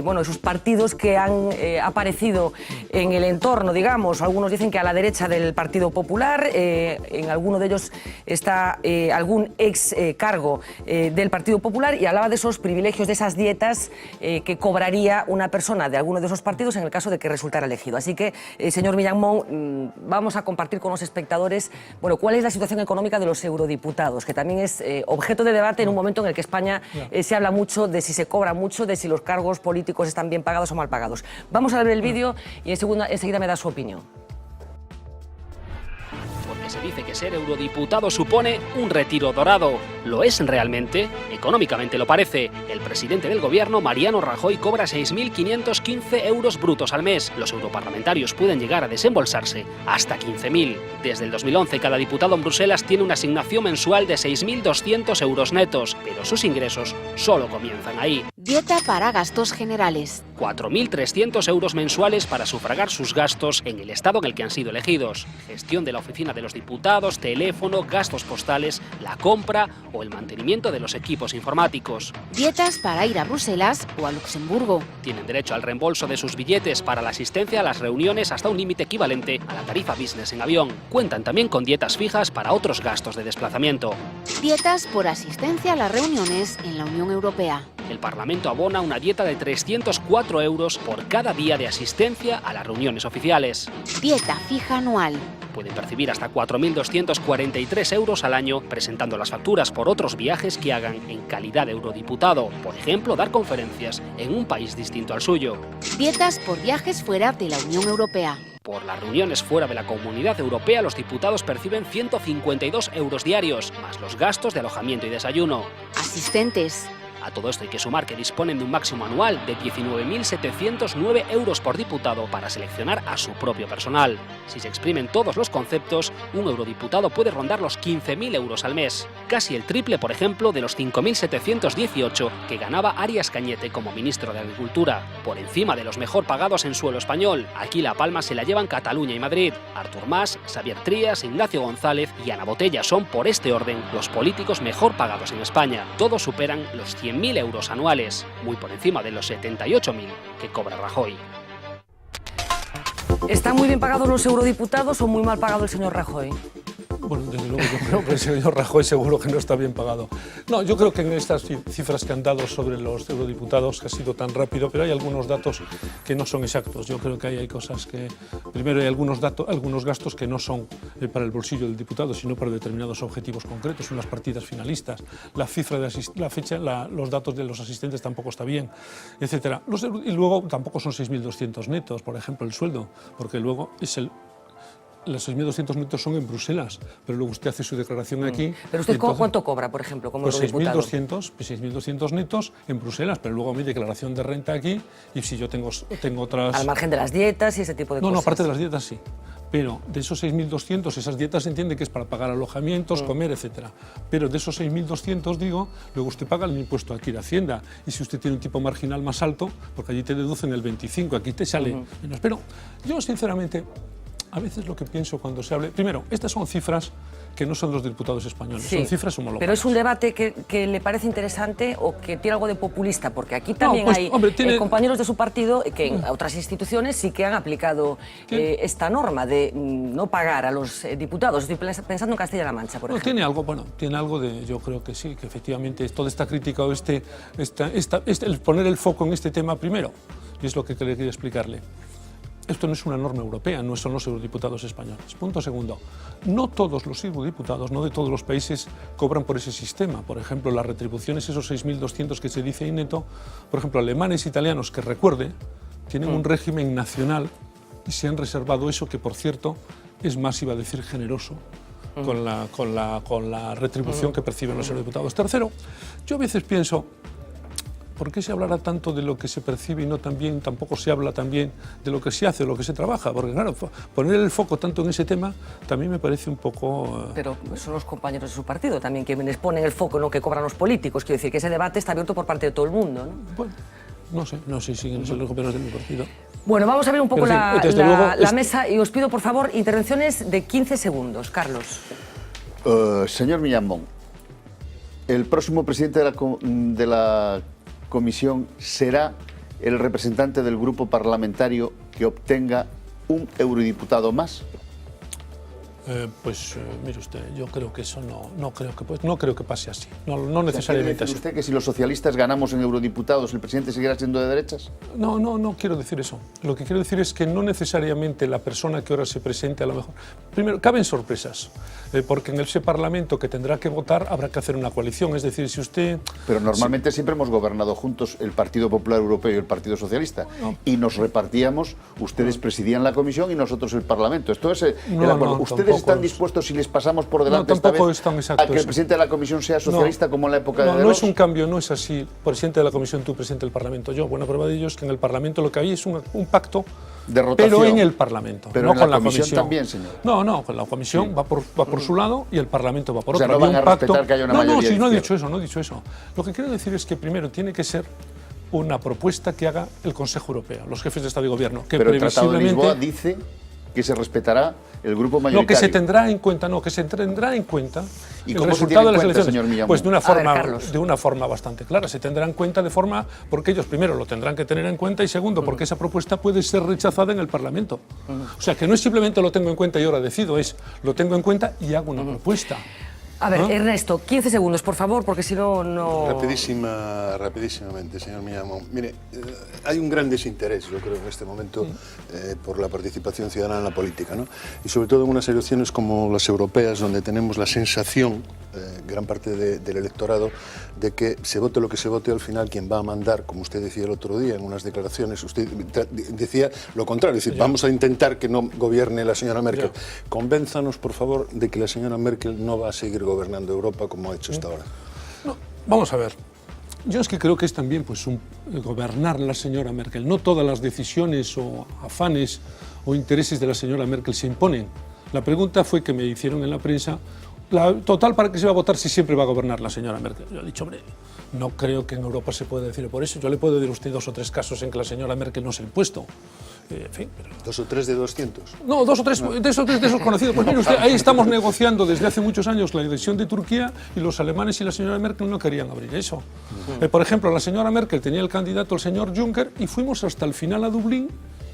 bueno, esos partidos que han aparecido en el entorno, digamos. Algunos dicen que a la derecha del Partido Popular, en alguno de ellos está algún ex cargo del Partido Popular y hablaba de esos privilegios, de esas dietas que cobraría una persona de alguno de esos partidos en el caso de que resultara elegido. Así que, señor Millán Mon, vamos a compartir con los espectadores, bueno, cuál es la situación económica de los eurodiputados, que también es objeto de debate en un momento en el que España se habla mucho de si se cobra mucho, de si los cargos políticos están bien pagados o mal pagados. Vamos a ver el vídeo y enseguida me da su opinión. Porque se dice que ser eurodiputado supone un retiro dorado. ¿Lo es realmente? Económicamente lo parece. El presidente del gobierno, Mariano Rajoy, cobra 6.515 euros brutos al mes. Los europarlamentarios pueden llegar a desembolsarse hasta 15.000. Desde el 2011, cada diputado en Bruselas tiene una asignación mensual de 6.200 euros netos, pero sus ingresos solo comienzan ahí. Dieta para gastos generales. 4.300 euros mensuales para sufragar sus gastos en el estado en el que han sido elegidos. Gestión de la oficina de los diputados, teléfono, gastos postales, la compra o el mantenimiento de los equipos informáticos. Dietas para ir a Bruselas o a Luxemburgo. Tienen derecho al reembolso de sus billetes para la asistencia a las reuniones hasta un límite equivalente a la tarifa business en avión. Cuentan también con dietas fijas para otros gastos de desplazamiento. Dietas por asistencia a las reuniones en la Unión Europea. El Parlamento abona una dieta de 304 euros por cada día de asistencia a las reuniones oficiales. Dieta fija anual. Pueden percibir hasta 4.243 euros al año presentando las facturas por otros viajes que hagan en calidad de eurodiputado. Por ejemplo, dar conferencias en un país distinto al suyo. Dietas por viajes fuera de la Unión Europea. Por las reuniones fuera de la Comunidad Europea, los diputados perciben 152 euros diarios, más los gastos de alojamiento y desayuno. Asistentes. A todo esto hay que sumar que disponen de un máximo anual de 19.709 euros por diputado para seleccionar a su propio personal. Si se exprimen todos los conceptos, un eurodiputado puede rondar los 15.000 euros al mes. Casi el triple, por ejemplo, de los 5.718 que ganaba Arias Cañete como ministro de Agricultura. Por encima de los mejor pagados en suelo español. Aquí la palma se la llevan Cataluña y Madrid. Artur Mas, Xavier Trías, Ignacio González y Ana Botella son, por este orden, los políticos mejor pagados en España. Todos superan los 100.000 euros anuales, muy por encima de los 78.000 que cobra Rajoy. ¿Están muy bien pagados los eurodiputados o muy mal pagado el señor Rajoy? Bueno, desde luego yo creo que el señor Rajoy seguro que no está bien pagado. No, yo creo que en estas cifras que han dado sobre los eurodiputados, que ha sido tan rápido, pero hay algunos datos que no son exactos. Yo creo que hay cosas que... Primero hay algunos gastos que no son para el bolsillo del diputado, sino para determinados objetivos concretos, unas partidas finalistas. La cifra de los datos de los asistentes tampoco está bien, etc. Y luego tampoco son 6.200 netos, por ejemplo, el sueldo, porque luego es los 6.200 netos son en Bruselas, pero luego usted hace su declaración aquí. ¿Pero usted entonces, cuánto cobra, por ejemplo, como eurodiputado? 6.200 netos en Bruselas, pero luego mi declaración de renta aquí, y si yo tengo otras... Al margen de las dietas y ese tipo de cosas. No, aparte de las dietas sí. Pero de esos 6.200, esas dietas se entiende que es para pagar alojamientos, comer, etc. Pero de esos 6.200, digo, luego usted paga el impuesto aquí de Hacienda. Y si usted tiene un tipo marginal más alto, porque allí te deducen el 25, aquí te sale menos. Pero yo, sinceramente... A veces lo que pienso cuando se hable... Primero, estas son cifras que no son los diputados españoles, son cifras homologadas. Pero es un debate que le parece interesante o que tiene algo de populista, porque aquí también hay compañeros de su partido que en otras instituciones sí que han aplicado esta norma de no pagar a los diputados. Estoy pensando en Castilla-La Mancha, por ejemplo. Tiene algo de... Yo creo que sí, que efectivamente toda esta crítica o el poner el foco en este tema primero, y es lo que quería explicarle. Esto no es una norma europea, no son los eurodiputados españoles. Punto segundo, no todos los eurodiputados, no de todos los países cobran por ese sistema. Por ejemplo, las retribuciones, esos 6.200 que se dice ahí neto, por ejemplo, alemanes, italianos, que recuerde, tienen un régimen nacional y se han reservado eso, que por cierto es más, iba a decir, generoso con la retribución que perciben los eurodiputados. Tercero, yo a veces pienso, ¿por qué se hablará tanto de lo que se percibe y tampoco se habla también de lo que se hace, de lo que se trabaja? Porque claro, poner el foco tanto en ese tema también me parece un poco... Pero son los compañeros de su partido también quienes ponen el foco en lo que cobran los políticos. Quiero decir que ese debate está abierto por parte de todo el mundo, ¿no? Bueno, no sé si siguen los compañeros de mi partido. Bueno, vamos a ver un poco la mesa y os pido, por favor, intervenciones de 15 segundos. Carlos. Señor Millán Mon, el próximo presidente de la Comisión será el representante del grupo parlamentario que obtenga un eurodiputado más. Mire usted, yo creo que eso no creo que pase así, no necesariamente así. ¿Usted que si los socialistas ganamos en eurodiputados, el presidente seguirá siendo de derechas? No quiero decir eso. Lo que quiero decir es que no necesariamente la persona que ahora se presente, a lo mejor... Primero, caben sorpresas, porque en ese Parlamento que tendrá que votar habrá que hacer una coalición, es decir, si usted... Pero normalmente siempre hemos gobernado juntos el Partido Popular Europeo y el Partido Socialista, y nos repartíamos, ustedes presidían la comisión y nosotros el Parlamento. Esto es el acuerdo. ¿Ustedes están dispuestos, si les pasamos por delante esta vez, a que el presidente de la Comisión sea socialista como en la época de Delors? No es un cambio, no es así. Presidente de la Comisión, tú, presidente del Parlamento, yo. Buena prueba de ello es que en el Parlamento lo que hay es un pacto de rotación, pero en el Parlamento, pero no en con la Comisión también, señor. No, con la Comisión va por su lado y el Parlamento va por otro. O sea, no van a respetar que haya una mayoría. No he dicho eso. Lo que quiero decir es que primero tiene que ser una propuesta que haga el Consejo Europeo, los jefes de Estado y Gobierno, que pero el Tratado de Lisboa dice que se respetará el grupo mayoritario. Lo que se tendrá en cuenta, ¿Y el cómo resultado de las cuenta, elecciones, señor Millán? pues de una forma bastante clara. Se tendrá en cuenta porque ellos primero lo tendrán que tener en cuenta y segundo, porque esa propuesta puede ser rechazada en el Parlamento. O sea, que no es simplemente lo tengo en cuenta y ahora decido, es lo tengo en cuenta y hago una propuesta. A ver, Ernesto, 15 segundos, por favor, porque si no... Rapidísimamente, señor Millán Mon. Mire, hay un gran desinterés, yo creo, en este momento por la participación ciudadana en la política, ¿no? Y sobre todo en unas elecciones como las europeas, donde tenemos la sensación, gran parte del electorado, de que se vote lo que se vote, al final quien va a mandar, como usted decía el otro día en unas declaraciones, usted decía lo contrario, es decir, vamos a intentar que no gobierne la señora Merkel. Convénzanos, por favor, de que la señora Merkel no va a seguir gobernando Europa como ha hecho hasta ahora. No, vamos a ver. Yo es que creo que es también gobernar la señora Merkel. No todas las decisiones o afanes o intereses de la señora Merkel se imponen. La pregunta fue que me hicieron en la prensa, total, ¿para qué se va a votar si siempre va a gobernar la señora Merkel? Yo he dicho, hombre, no creo que en Europa se pueda decir por eso. Yo le puedo decir a usted 2 o 3 casos en que la señora Merkel no se ha impuesto. En fin, pero... 2 o 3 de 200. No, 2 o 3 de esos conocidos. Pues mire usted, ahí estamos negociando desde hace muchos años la adhesión de Turquía y los alemanes y la señora Merkel no querían abrir eso. Por ejemplo, la señora Merkel tenía el candidato, el señor Juncker, y fuimos hasta el final a Dublín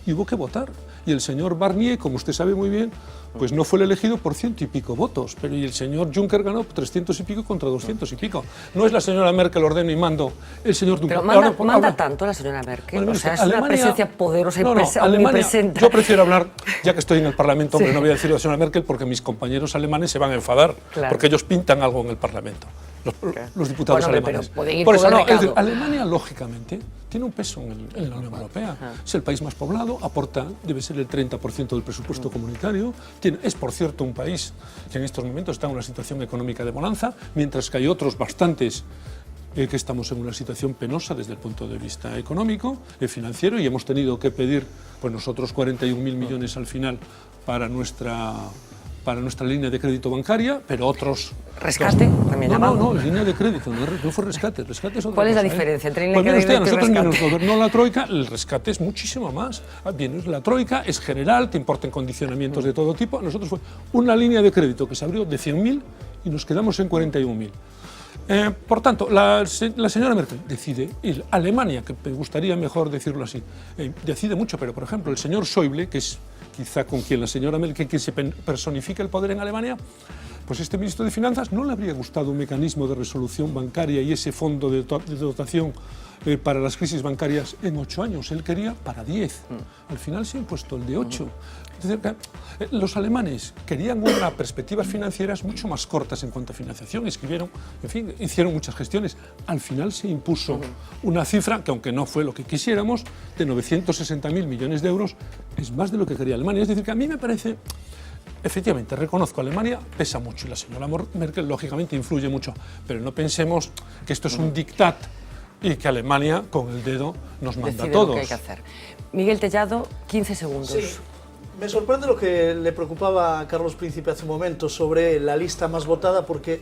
y hubo que votar. Y el señor Barnier, como usted sabe muy bien, pues no fue el elegido por 100 y pico votos, pero y el señor Juncker ganó 300 y pico contra 200 y pico. No es la señora Merkel ordeno y mando, el señor Juncker. Pero manda tanto la señora Merkel, bueno, o sea, es una presencia poderosa y omnipresente. Yo prefiero hablar, ya que estoy en el Parlamento, hombre, no voy a decir a la señora Merkel porque mis compañeros alemanes se van a enfadar, porque ellos pintan algo en el Parlamento. Los diputados alemanes. Por eso, Alemania, lógicamente, tiene un peso en la Unión Europea. Es el país más poblado, debe ser el 30% del presupuesto comunitario. Es, por cierto, un país que en estos momentos está en una situación económica de bonanza, mientras que hay otros bastantes que estamos en una situación penosa desde el punto de vista económico y financiero, y hemos tenido que pedir, pues nosotros, 41.000 millones al final para para nuestra línea de crédito bancaria, pero otros... ¿Rescate? También llamado. No, línea de crédito, no fue rescate, rescate es otra ¿Cuál es la cosa, diferencia entre línea pues de crédito y nosotros rescate? nos gobernó la Troika, el rescate es muchísimo más. Bien, la Troika es general, te importan condicionamientos de todo tipo. Nosotros fue una línea de crédito que se abrió de 100.000 y nos quedamos en 41.000. Por tanto, la señora Merkel decide, y Alemania, que me gustaría mejor decirlo así, decide mucho, pero por ejemplo el señor Schäuble, que es quizá con quien la señora Merkel, que se personifica el poder en Alemania, pues este ministro de Finanzas no le habría gustado un mecanismo de resolución bancaria y ese fondo de dotación para las crisis bancarias en 8 años. Él quería para 10. Al final se ha impuesto el de 8. Es decir, los alemanes querían unas perspectivas financieras mucho más cortas en cuanto a financiación, escribieron, en fin, hicieron muchas gestiones. Al final se impuso una cifra que, aunque no fue lo que quisiéramos, de 960.000 millones de euros, es más de lo que quería Alemania. Es decir, que a mí me parece, efectivamente, reconozco, Alemania pesa mucho y la señora Merkel, lógicamente, influye mucho, pero no pensemos que esto es un diktat y que Alemania, con el dedo, nos manda a todos. Lo que hay que hacer. Miguel Tellado, 15 segundos. Sí. Me sorprende lo que le preocupaba a Carlos Príncipe hace un momento sobre la lista más votada, porque,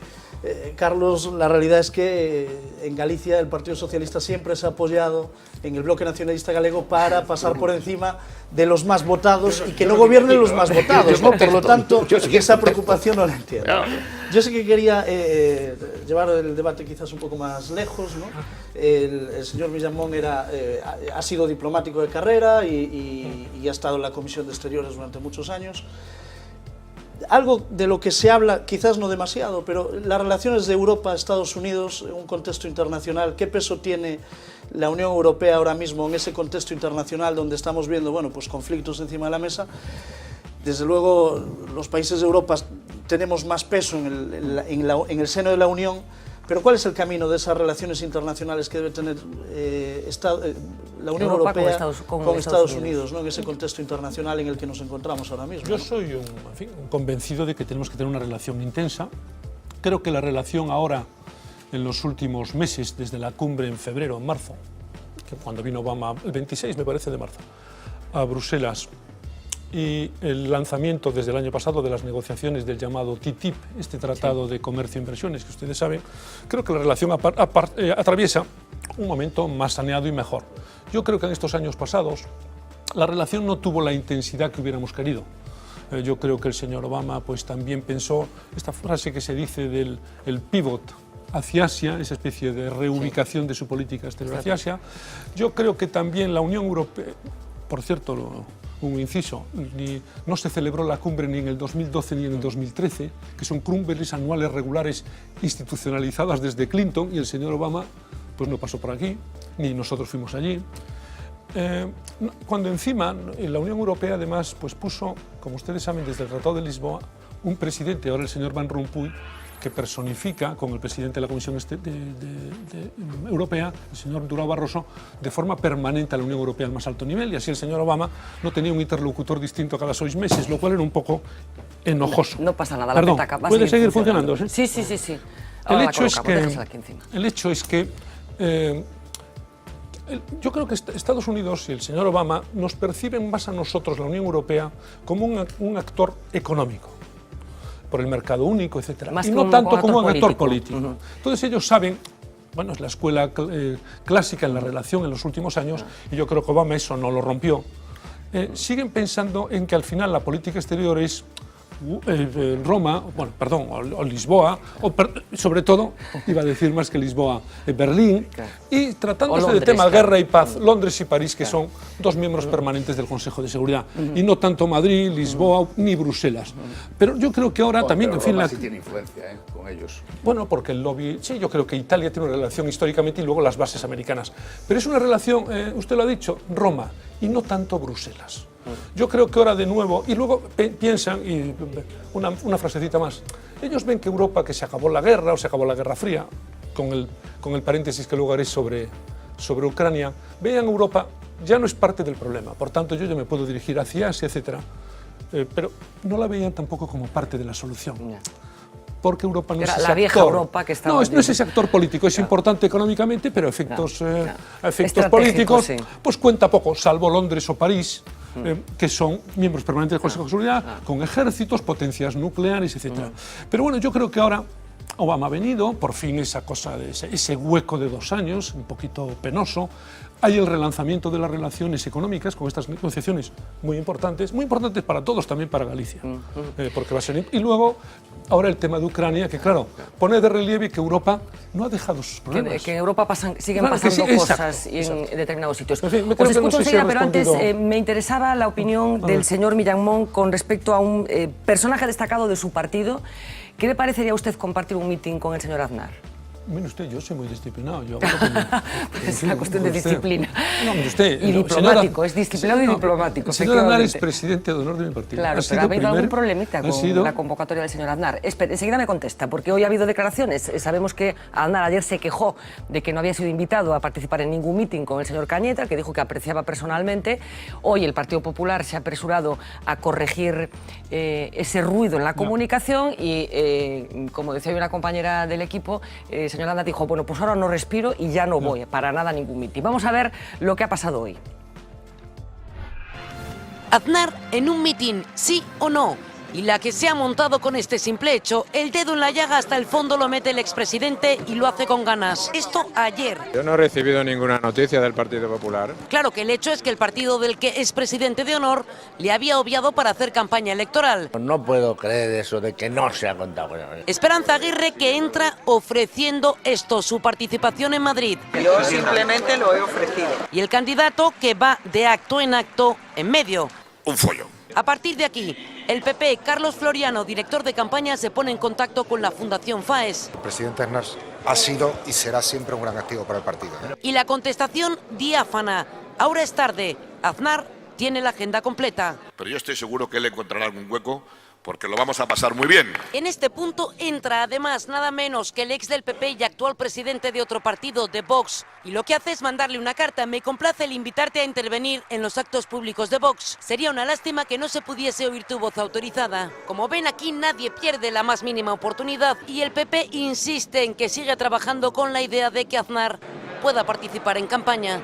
Carlos, la realidad es que en Galicia el Partido Socialista siempre se ha apoyado en el Bloque Nacionalista Galego para pasar por encima de los más votados y que no gobiernen los más votados, ¿no? Por lo tanto, esa preocupación no la entiendo. Yo sé que quería llevar el debate quizás un poco más lejos, ¿no? El señor Millamón ha sido diplomático de carrera y ha estado en la Comisión de Exteriores durante muchos años. Algo de lo que se habla, quizás no demasiado, pero las relaciones de Europa-Estados Unidos en un contexto internacional, ¿qué peso tiene la Unión Europea ahora mismo en ese contexto internacional donde estamos viendo, bueno, pues conflictos encima de la mesa? Desde luego, los países de Europa tenemos más peso en el seno de la Unión, pero ¿cuál es el camino de esas relaciones internacionales que debe tener la Unión Europea con Estados Unidos, ¿no? En ese contexto internacional en el que nos encontramos ahora mismo? Yo soy un convencido de que tenemos que tener una relación intensa. Creo que la relación ahora, en los últimos meses, desde la cumbre en febrero, en marzo, que cuando vino Obama, el 26 me parece de marzo, a Bruselas, y el lanzamiento desde el año pasado de las negociaciones del llamado TTIP, este Tratado de Comercio e Inversiones, que ustedes saben, creo que la relación atraviesa un momento más saneado y mejor. Yo creo que en estos años pasados la relación no tuvo la intensidad que hubiéramos querido. Yo creo que el señor Obama pues también pensó esta frase que se dice del pivot hacia Asia, esa especie de reubicación de su política exterior hacia Asia. Yo creo que también la Unión Europea, por cierto, un inciso, no se celebró la cumbre ni en el 2012 ni en el 2013, que son cumbres anuales regulares institucionalizadas desde Clinton, y el señor Obama pues no pasó por aquí, ni nosotros fuimos allí. Cuando encima la Unión Europea además pues puso, como ustedes saben, desde el Tratado de Lisboa, un presidente, ahora el señor Van Rompuy, que personifica con el presidente de la Comisión Europea, el señor Durão Barroso, de forma permanente a la Unión Europea al más alto nivel, y así el señor Obama no tenía un interlocutor distinto cada 6 meses, lo cual era un poco enojoso. No pasa nada, Perdón, la petaca va a ¿puede seguir funcionando? Sí, sí, sí, sí. El hecho es que yo creo que Estados Unidos y el señor Obama nos perciben más a nosotros, la Unión Europea, como un actor económico, por el mercado único, etc. Y no tanto como un actor político. Entonces ellos saben, bueno, es la escuela clásica en la relación en los últimos años, y yo creo que Obama eso no lo rompió. Siguen pensando en que al final la política exterior es Roma, bueno, perdón, o Lisboa, sobre todo, iba a decir más que Lisboa, Berlín, y tratándose Londres, de temas guerra y paz, Londres y París, que son 2 miembros permanentes del Consejo de Seguridad, y no tanto Madrid, Lisboa ni Bruselas. Pero yo creo que ahora también, en fin, Roma sí tiene influencia con ellos. Bueno, porque el lobby, sí, yo creo que Italia tiene una relación históricamente y luego las bases americanas, pero es una relación, usted lo ha dicho, Roma, y no tanto Bruselas. Yo creo que ahora de nuevo, y luego piensan, y una frasecita más, ellos ven que Europa, que se acabó la guerra o se acabó la Guerra Fría, con el paréntesis que luego haré sobre Ucrania, vean Europa ya no es parte del problema, por tanto yo ya me puedo dirigir hacia Asia, etc. Pero no la veían tampoco como parte de la solución. Porque Europa no es ese la vieja actor. Europa que estaba... No es ese actor político, es importante económicamente, pero a efectos políticos pues cuenta poco, salvo Londres o París, que son miembros permanentes del Consejo de Seguridad, con ejércitos, potencias nucleares, etc. Pero bueno, yo creo que ahora Obama ha venido, por fin esa cosa de ese hueco de 2 años, un poquito penoso. Hay el relanzamiento de las relaciones económicas con estas negociaciones muy importantes para todos, también para Galicia, porque va a ser. Y luego, ahora el tema de Ucrania, que claro, pone de relieve que Europa no ha dejado sus problemas. Que en Europa siguen pasando cosas en determinados sitios. En fin, os escucho enseguida, pero antes me interesaba la opinión del señor Millán Mon con respecto a un personaje destacado de su partido. ¿Qué le parecería a usted compartir un mitin con el señor Aznar? Mire usted, yo soy muy disciplinado. Es una cuestión de disciplina. No, mire usted. Y diplomático, es disciplinado y diplomático. El señor Aznar es presidente de honor de mi partido. Claro, pero ha habido algún problemita con la convocatoria del señor Aznar. Enseguida me contesta, porque hoy ha habido declaraciones. Sabemos que Aznar ayer se quejó de que no había sido invitado a participar en ningún mitin con el señor Cañete, que dijo que apreciaba personalmente. Hoy el Partido Popular se ha apresurado a corregir ese ruido en la comunicación y, como decía hoy una compañera del equipo, señor Aznar dijo, bueno, pues ahora no respiro y ya no voy para nada a ningún mitin. Vamos a ver lo que ha pasado hoy. Aznar en un mitin, sí o no. Y la que se ha montado con este simple hecho, el dedo en la llaga hasta el fondo lo mete el expresidente y lo hace con ganas. Esto ayer. Yo no he recibido ninguna noticia del Partido Popular. Claro que el hecho es que el partido del que es presidente de honor le había obviado para hacer campaña electoral. No puedo creer eso de que no se ha contado con él. Esperanza Aguirre, que entra ofreciendo esto, su participación en Madrid. Yo simplemente lo he ofrecido. Y el candidato que va de acto en medio. Un follón. A partir de aquí, el PP, Carlos Floriano, director de campaña, se pone en contacto con la Fundación FAES. El presidente Aznar ha sido y será siempre un gran activo para el partido. Y la contestación diáfana. Ahora es tarde. Aznar tiene la agenda completa. Pero yo estoy seguro que él encontrará algún hueco porque lo vamos a pasar muy bien. En este punto entra además nada menos que el ex del PP y actual presidente de otro partido, de Vox. Y lo que hace es mandarle una carta. Me complace el invitarte a intervenir en los actos públicos de Vox. Sería una lástima que no se pudiese oír tu voz autorizada. Como ven, aquí nadie pierde la más mínima oportunidad y el PP insiste en que sigue trabajando con la idea de que Aznar pueda participar en campaña.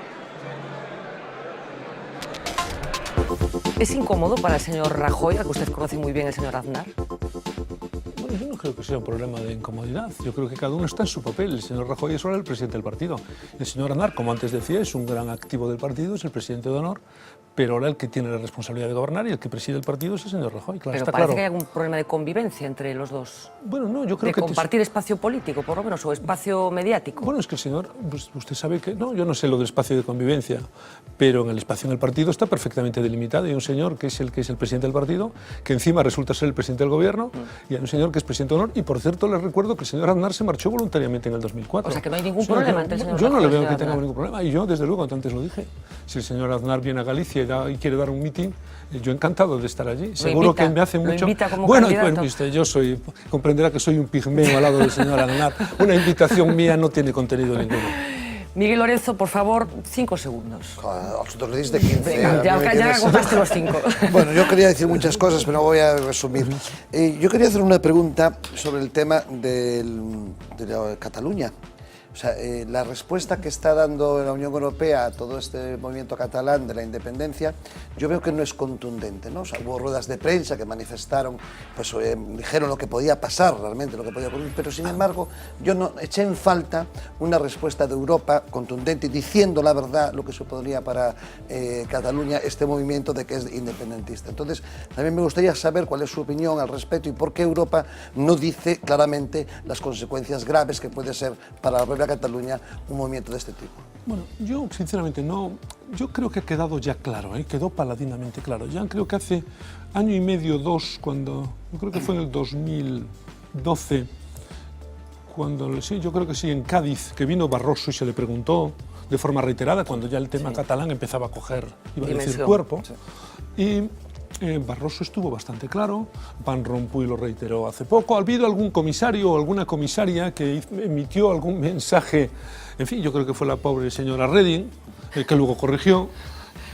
¿Es incómodo para el señor Rajoy, al que usted conoce muy bien, el señor Aznar? Bueno, yo no creo que sea un problema de incomodidad. Yo creo que cada uno está en su papel. El señor Rajoy es ahora el presidente del partido. El señor Aznar, como antes decía, es un gran activo del partido, es el presidente de honor, pero ahora el que tiene la responsabilidad de gobernar y el que preside el partido es el señor Rajoy. Claro, pero está parece claro. que hay algún problema de convivencia entre los dos. Bueno, no, yo creo que... De compartir espacio político, por lo menos, o espacio mediático. Bueno, es que el señor, pues, usted sabe que... No, yo no sé lo del espacio de convivencia, pero en el espacio en el partido está perfectamente delimitado. Hay un señor que es el presidente del partido, que encima resulta ser el presidente del gobierno, y hay un señor que es presidente de honor, y por cierto les recuerdo que el señor Aznar se marchó voluntariamente en el 2004. O sea, que no hay ningún problema entre el señor Yo no le veo que Aznar. tenga ningún problema, y yo, desde luego, antes lo dije, si el señor Aznar viene a Galicia y quiere dar un mitin, yo encantado de estar allí. Seguro que me hace mucho... ¿Lo invita como bueno, candidato? pues usted, yo comprenderá que soy un pigmeo al lado del señor Aznar. Una invitación mía no tiene contenido ninguno. Miguel Lorenzo, por favor, 5 segundos. Vosotros le diste 15. Venga, ya contaste los 5. Bueno, yo quería decir muchas cosas, pero voy a resumir. Yo quería hacer una pregunta sobre el tema de Cataluña. O sea, la respuesta que está dando la Unión Europea a todo este movimiento catalán de la independencia, yo veo que no es contundente, ¿no? O sea, hubo ruedas de prensa que manifestaron, pues dijeron lo que podía pasar realmente, lo que podía ocurrir, pero sin embargo yo no eché en falta una respuesta de Europa contundente diciendo la verdad lo que supondría para Cataluña este movimiento de que es independentista. Entonces, también me gustaría saber cuál es su opinión al respecto y por qué Europa no dice claramente las consecuencias graves que puede ser para la propia Cataluña un movimiento de este tipo. Bueno, yo sinceramente no, yo creo que ha quedado ya claro, quedó paladinamente claro. Ya creo que hace año y medio, 2, cuando, yo creo que fue en el 2012, cuando, sí, yo creo que sí, en Cádiz, que vino Barroso y se le preguntó de forma reiterada, cuando ya el tema catalán empezaba a coger, iba a decir, cuerpo, y Barroso estuvo bastante claro, Van Rompuy lo reiteró hace poco, ha habido algún comisario o alguna comisaria que emitió algún mensaje, en fin, yo creo que fue la pobre señora Reding, que luego corrigió,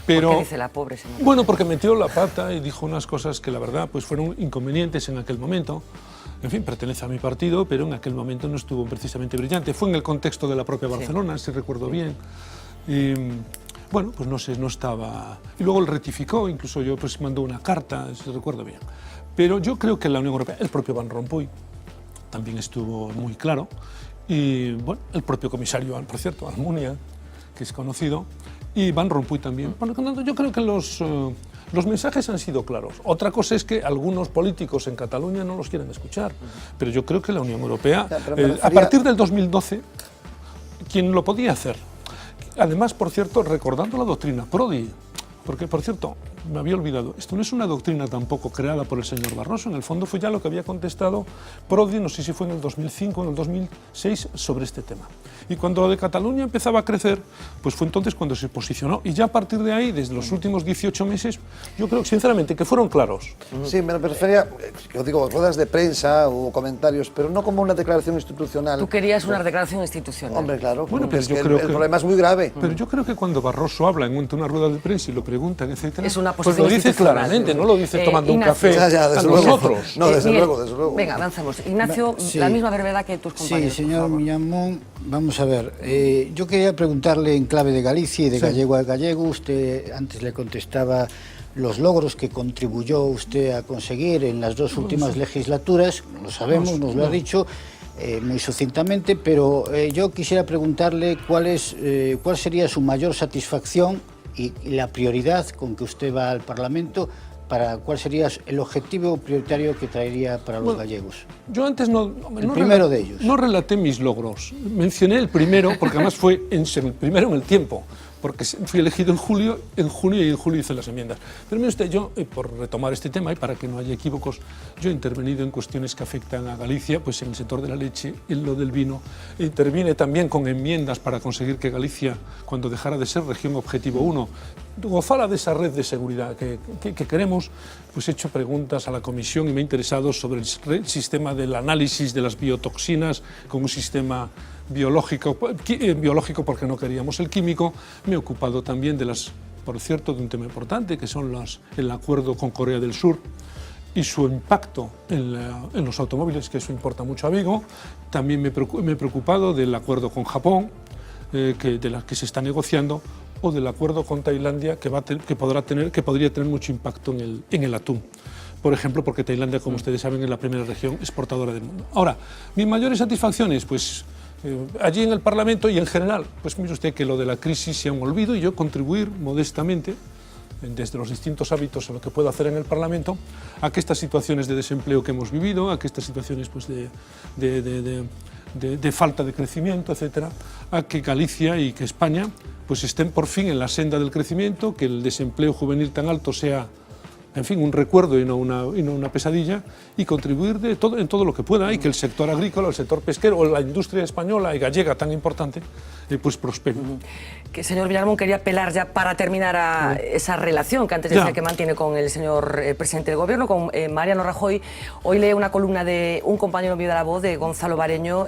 pero... ¿Por qué dice la pobre señora? Bueno, porque metió la pata y dijo unas cosas que la verdad pues fueron inconvenientes en aquel momento. En fin, pertenece a mi partido, pero en aquel momento no estuvo precisamente brillante. Fue en el contexto de la propia Barcelona, si recuerdo bien. bueno, pues no estaba... Y luego él rectificó, incluso yo pues mandó una carta, si recuerdo bien. Pero yo creo que la Unión Europea, el propio Van Rompuy, también estuvo muy claro, y bueno, el propio comisario, por cierto, Almunia, que es conocido, y Van Rompuy también. Bueno, yo creo que los mensajes han sido claros. Otra cosa es que algunos políticos en Cataluña no los quieren escuchar, pero yo creo que la Unión Europea, a partir del 2012, quien lo podía hacer. Además, por cierto, recordando la doctrina Prodi, porque, por cierto, me había olvidado, esto no es una doctrina tampoco creada por el señor Barroso, en el fondo fue ya lo que había contestado Prodi, no sé si fue en el 2005 o en el 2006, sobre este tema. Y cuando lo de Cataluña empezaba a crecer, pues fue entonces cuando se posicionó. Y ya a partir de ahí, desde los últimos 18 meses, yo creo sinceramente que fueron claros. Sí, me refería, yo digo, ruedas de prensa o comentarios, pero no como una declaración institucional. Tú querías una declaración institucional. Hombre, claro, bueno, pero es que el problema es muy grave. Pero yo creo que cuando Barroso habla en una rueda de prensa y lo preguntan, etcétera, es una pues lo dice claramente, no lo dice tomando un café a nosotros. No, desde luego, desde luego. Venga, avanzamos. Ignacio, la misma brevedad que tus compañeros. Sí, señor Miñamón, vamos a ver. Yo quería preguntarle en clave de Galicia y de gallego a gallego. Usted antes le contestaba los logros que contribuyó usted a conseguir en las dos últimas legislaturas, lo sabemos, nos lo ha dicho muy sucintamente, pero yo quisiera preguntarle cuál sería su mayor satisfacción y la prioridad con que usted va al Parlamento, cuál sería el objetivo prioritario que traería para los gallegos. Yo antes el primero de ellos. No relaté mis logros, mencioné el primero, porque además fue el primero en el tiempo, porque fui elegido en junio y en julio hice las enmiendas. Pero mire usted, yo, por retomar este tema y para que no haya equívocos, yo he intervenido en cuestiones que afectan a Galicia, pues en el sector de la leche, en lo del vino. Intervine también con enmiendas para conseguir que Galicia, cuando dejara de ser región objetivo 1, gozara de esa red de seguridad que queremos. Pues he hecho preguntas a la Comisión y me he interesado sobre el sistema del análisis de las biotoxinas con un sistema biológico porque no queríamos el químico. Me he ocupado también por cierto, de un tema importante que son el acuerdo con Corea del Sur y su impacto en los automóviles, que eso importa mucho a Vigo. También me he preocupado del acuerdo con Japón, que se está negociando, o del acuerdo con Tailandia que podría tener mucho impacto en el atún. Por ejemplo, porque Tailandia, como ustedes saben, es la primera región exportadora del mundo. Ahora, mis mayores satisfacciones, pues allí en el Parlamento y en general, pues mire usted que lo de la crisis sea un olvido y yo contribuir modestamente, desde los distintos hábitos en lo que puedo hacer en el Parlamento, a que estas situaciones de desempleo que hemos vivido, a que estas situaciones pues, de falta de crecimiento, etcétera, a que Galicia y que España pues estén por fin en la senda del crecimiento, que el desempleo juvenil tan alto sea, en fin, un recuerdo y no una pesadilla, y contribuir en todo lo que pueda, y que el sector agrícola, el sector pesquero, o la industria española y gallega tan importante, pues prospere. Que señor Villarmón, quería apelar ya para terminar a esa relación que antes decía que mantiene con el señor presidente del gobierno, con Mariano Rajoy. Hoy lee una columna de un compañero mío de La Voz, de Gonzalo Bareño,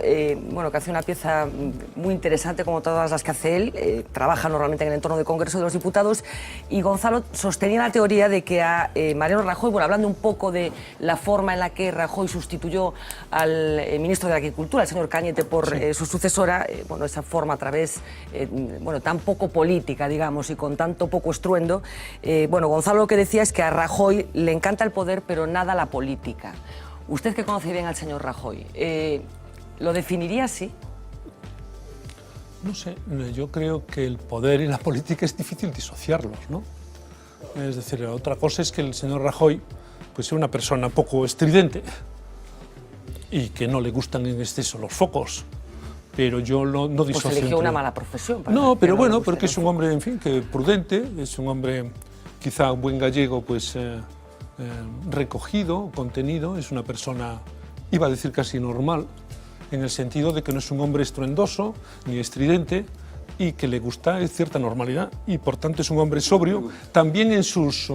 bueno, que hace una pieza muy interesante, como todas las que hace él. Trabaja normalmente en el entorno del Congreso de los Diputados, y Gonzalo sostenía la teoría de que a Mariano Rajoy, bueno, hablando un poco de la forma en la que Rajoy sustituyó al ministro de Agricultura, el señor Cañete, por su sucesora, bueno, esa forma a través, bueno, tan poco política, digamos, y con tanto poco estruendo. Bueno, Gonzalo lo que decía es que a Rajoy le encanta el poder, pero nada la política. Usted, que conoce bien al señor Rajoy, ¿lo definiría así? No sé, yo creo que el poder y la política es difícil disociarlos, ¿no? Es decir, otra cosa es que el señor Rajoy pues, es una persona poco estridente y que no le gustan en exceso los focos, pero yo no disocio. Pues eligió una mala profesión. No, pero bueno, porque es un hombre, en fin, que prudente, es un hombre, quizá un buen gallego, pues recogido, contenido, es una persona, iba a decir casi normal, en el sentido de que no es un hombre estruendoso ni estridente, y que le gusta cierta normalidad, y por tanto es un hombre sobrio también en sus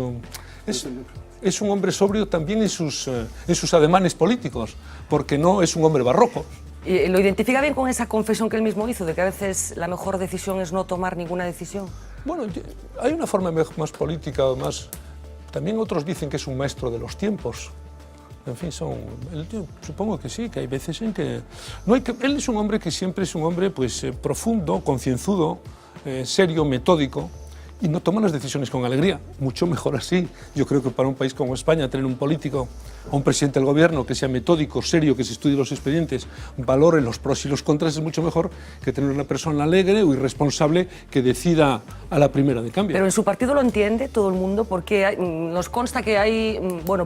es un hombre sobrio también en sus ademanes políticos, porque no es un hombre barroco. ¿Y lo identifica bien con esa confesión que él mismo hizo, de que a veces la mejor decisión es no tomar ninguna decisión? Bueno, hay una forma más política, más. También otros dicen que es un maestro de los tiempos. En fin, yo supongo que sí, que hay veces en que... él es un hombre que siempre es un hombre pues, profundo, concienzudo, serio, metódico, y no toma las decisiones con alegría. Mucho mejor así. Yo creo que para un país como España tener un político o un presidente del gobierno que sea metódico, serio, que se estudie los expedientes, valore los pros y los contras, es mucho mejor que tener una persona alegre o irresponsable que decida a la primera de cambio. Pero en su partido lo entiende todo el mundo, porque nos consta que hay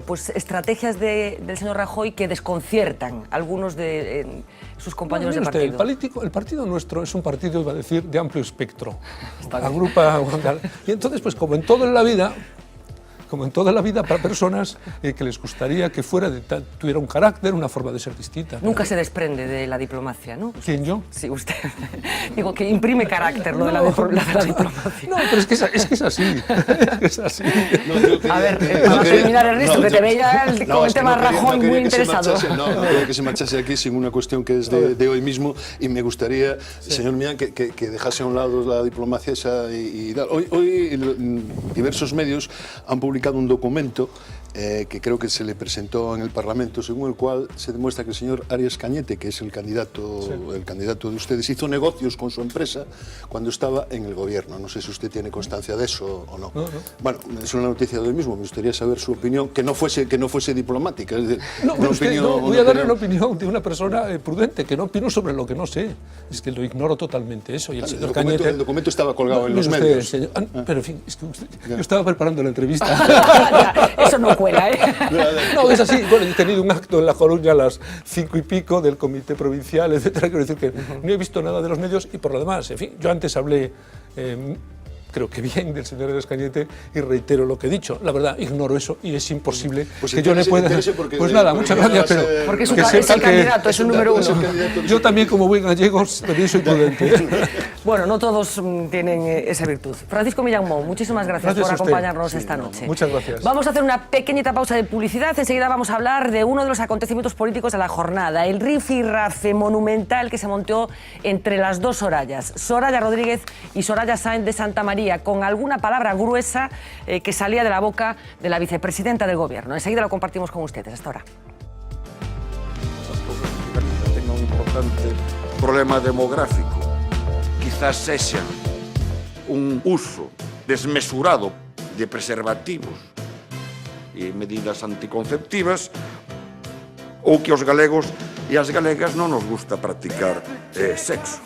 pues estrategias del señor Rajoy que desconciertan a algunos de sus compañeros de partido. El partido nuestro es un partido, iba a decir, de amplio espectro. Agrupa. Y entonces, pues como en todo en la vida, para personas que les gustaría que tuviera un carácter, una forma de ser distinta. Nunca se desprende de la diplomacia, ¿no? ¿Quién, yo? Sí, usted. Digo, que imprime carácter lo de la diplomacia. No, pero es que es así. Es así. A ver, vamos a terminar, Ernesto, que te veía con el tema Rajoy muy interesado. No quería que se marchase aquí sin una cuestión que es de hoy mismo, y me gustaría, señor Millán, que dejase a un lado la diplomacia esa y tal. Hoy diversos medios han publicado un documento que creo que se le presentó en el Parlamento, según el cual se demuestra que el señor Arias Cañete, que es el candidato de ustedes, hizo negocios con su empresa cuando estaba en el gobierno. No sé si usted tiene constancia de eso o no. Bueno, es una noticia de hoy mismo. Me gustaría saber su opinión, que no fuese diplomática. Es decir, voy a darle una opinión de una persona prudente, que no opino sobre lo que no sé. Es que lo ignoro totalmente eso. Y el señor Cañete, el documento estaba colgado en los medios. Pero en fin, es que yo estaba preparando la entrevista. Eso no cuela, ¿eh? No, es así. Bueno, he tenido un acto en La Coruña a las 5 y pico del Comité Provincial, etcétera. Quiero decir que no he visto nada de los medios y por lo demás, en fin, yo antes hablé creo que bien del señor Arias Cañete y reitero lo que he dicho. La verdad, ignoro eso y es imposible que yo le pueda... Pues nada, muchas gracias, pero... Porque es el candidato, es el número uno. Yo también, como buen gallego, también soy prudente. Bueno, no todos tienen esa virtud. Francisco Millán Mou, muchísimas gracias por acompañarnos esta noche. Muchas gracias. Vamos a hacer una pequeñita pausa de publicidad. Enseguida vamos a hablar de uno de los acontecimientos políticos de la jornada, el rifirrafe monumental que se montó entre las dos Sorayas, Soraya Rodríguez y Soraya Sáenz de Santamaría, con alguna palabra gruesa que salía de la boca de la vicepresidenta del Gobierno. Enseguida lo compartimos con ustedes. Hasta ahora. Tenga un importante problema demográfico. Quizás sexa un uso desmesurado de preservativos e medidas anticonceptivas, ou que os galegos e as galegas non nos gusta practicar sexo.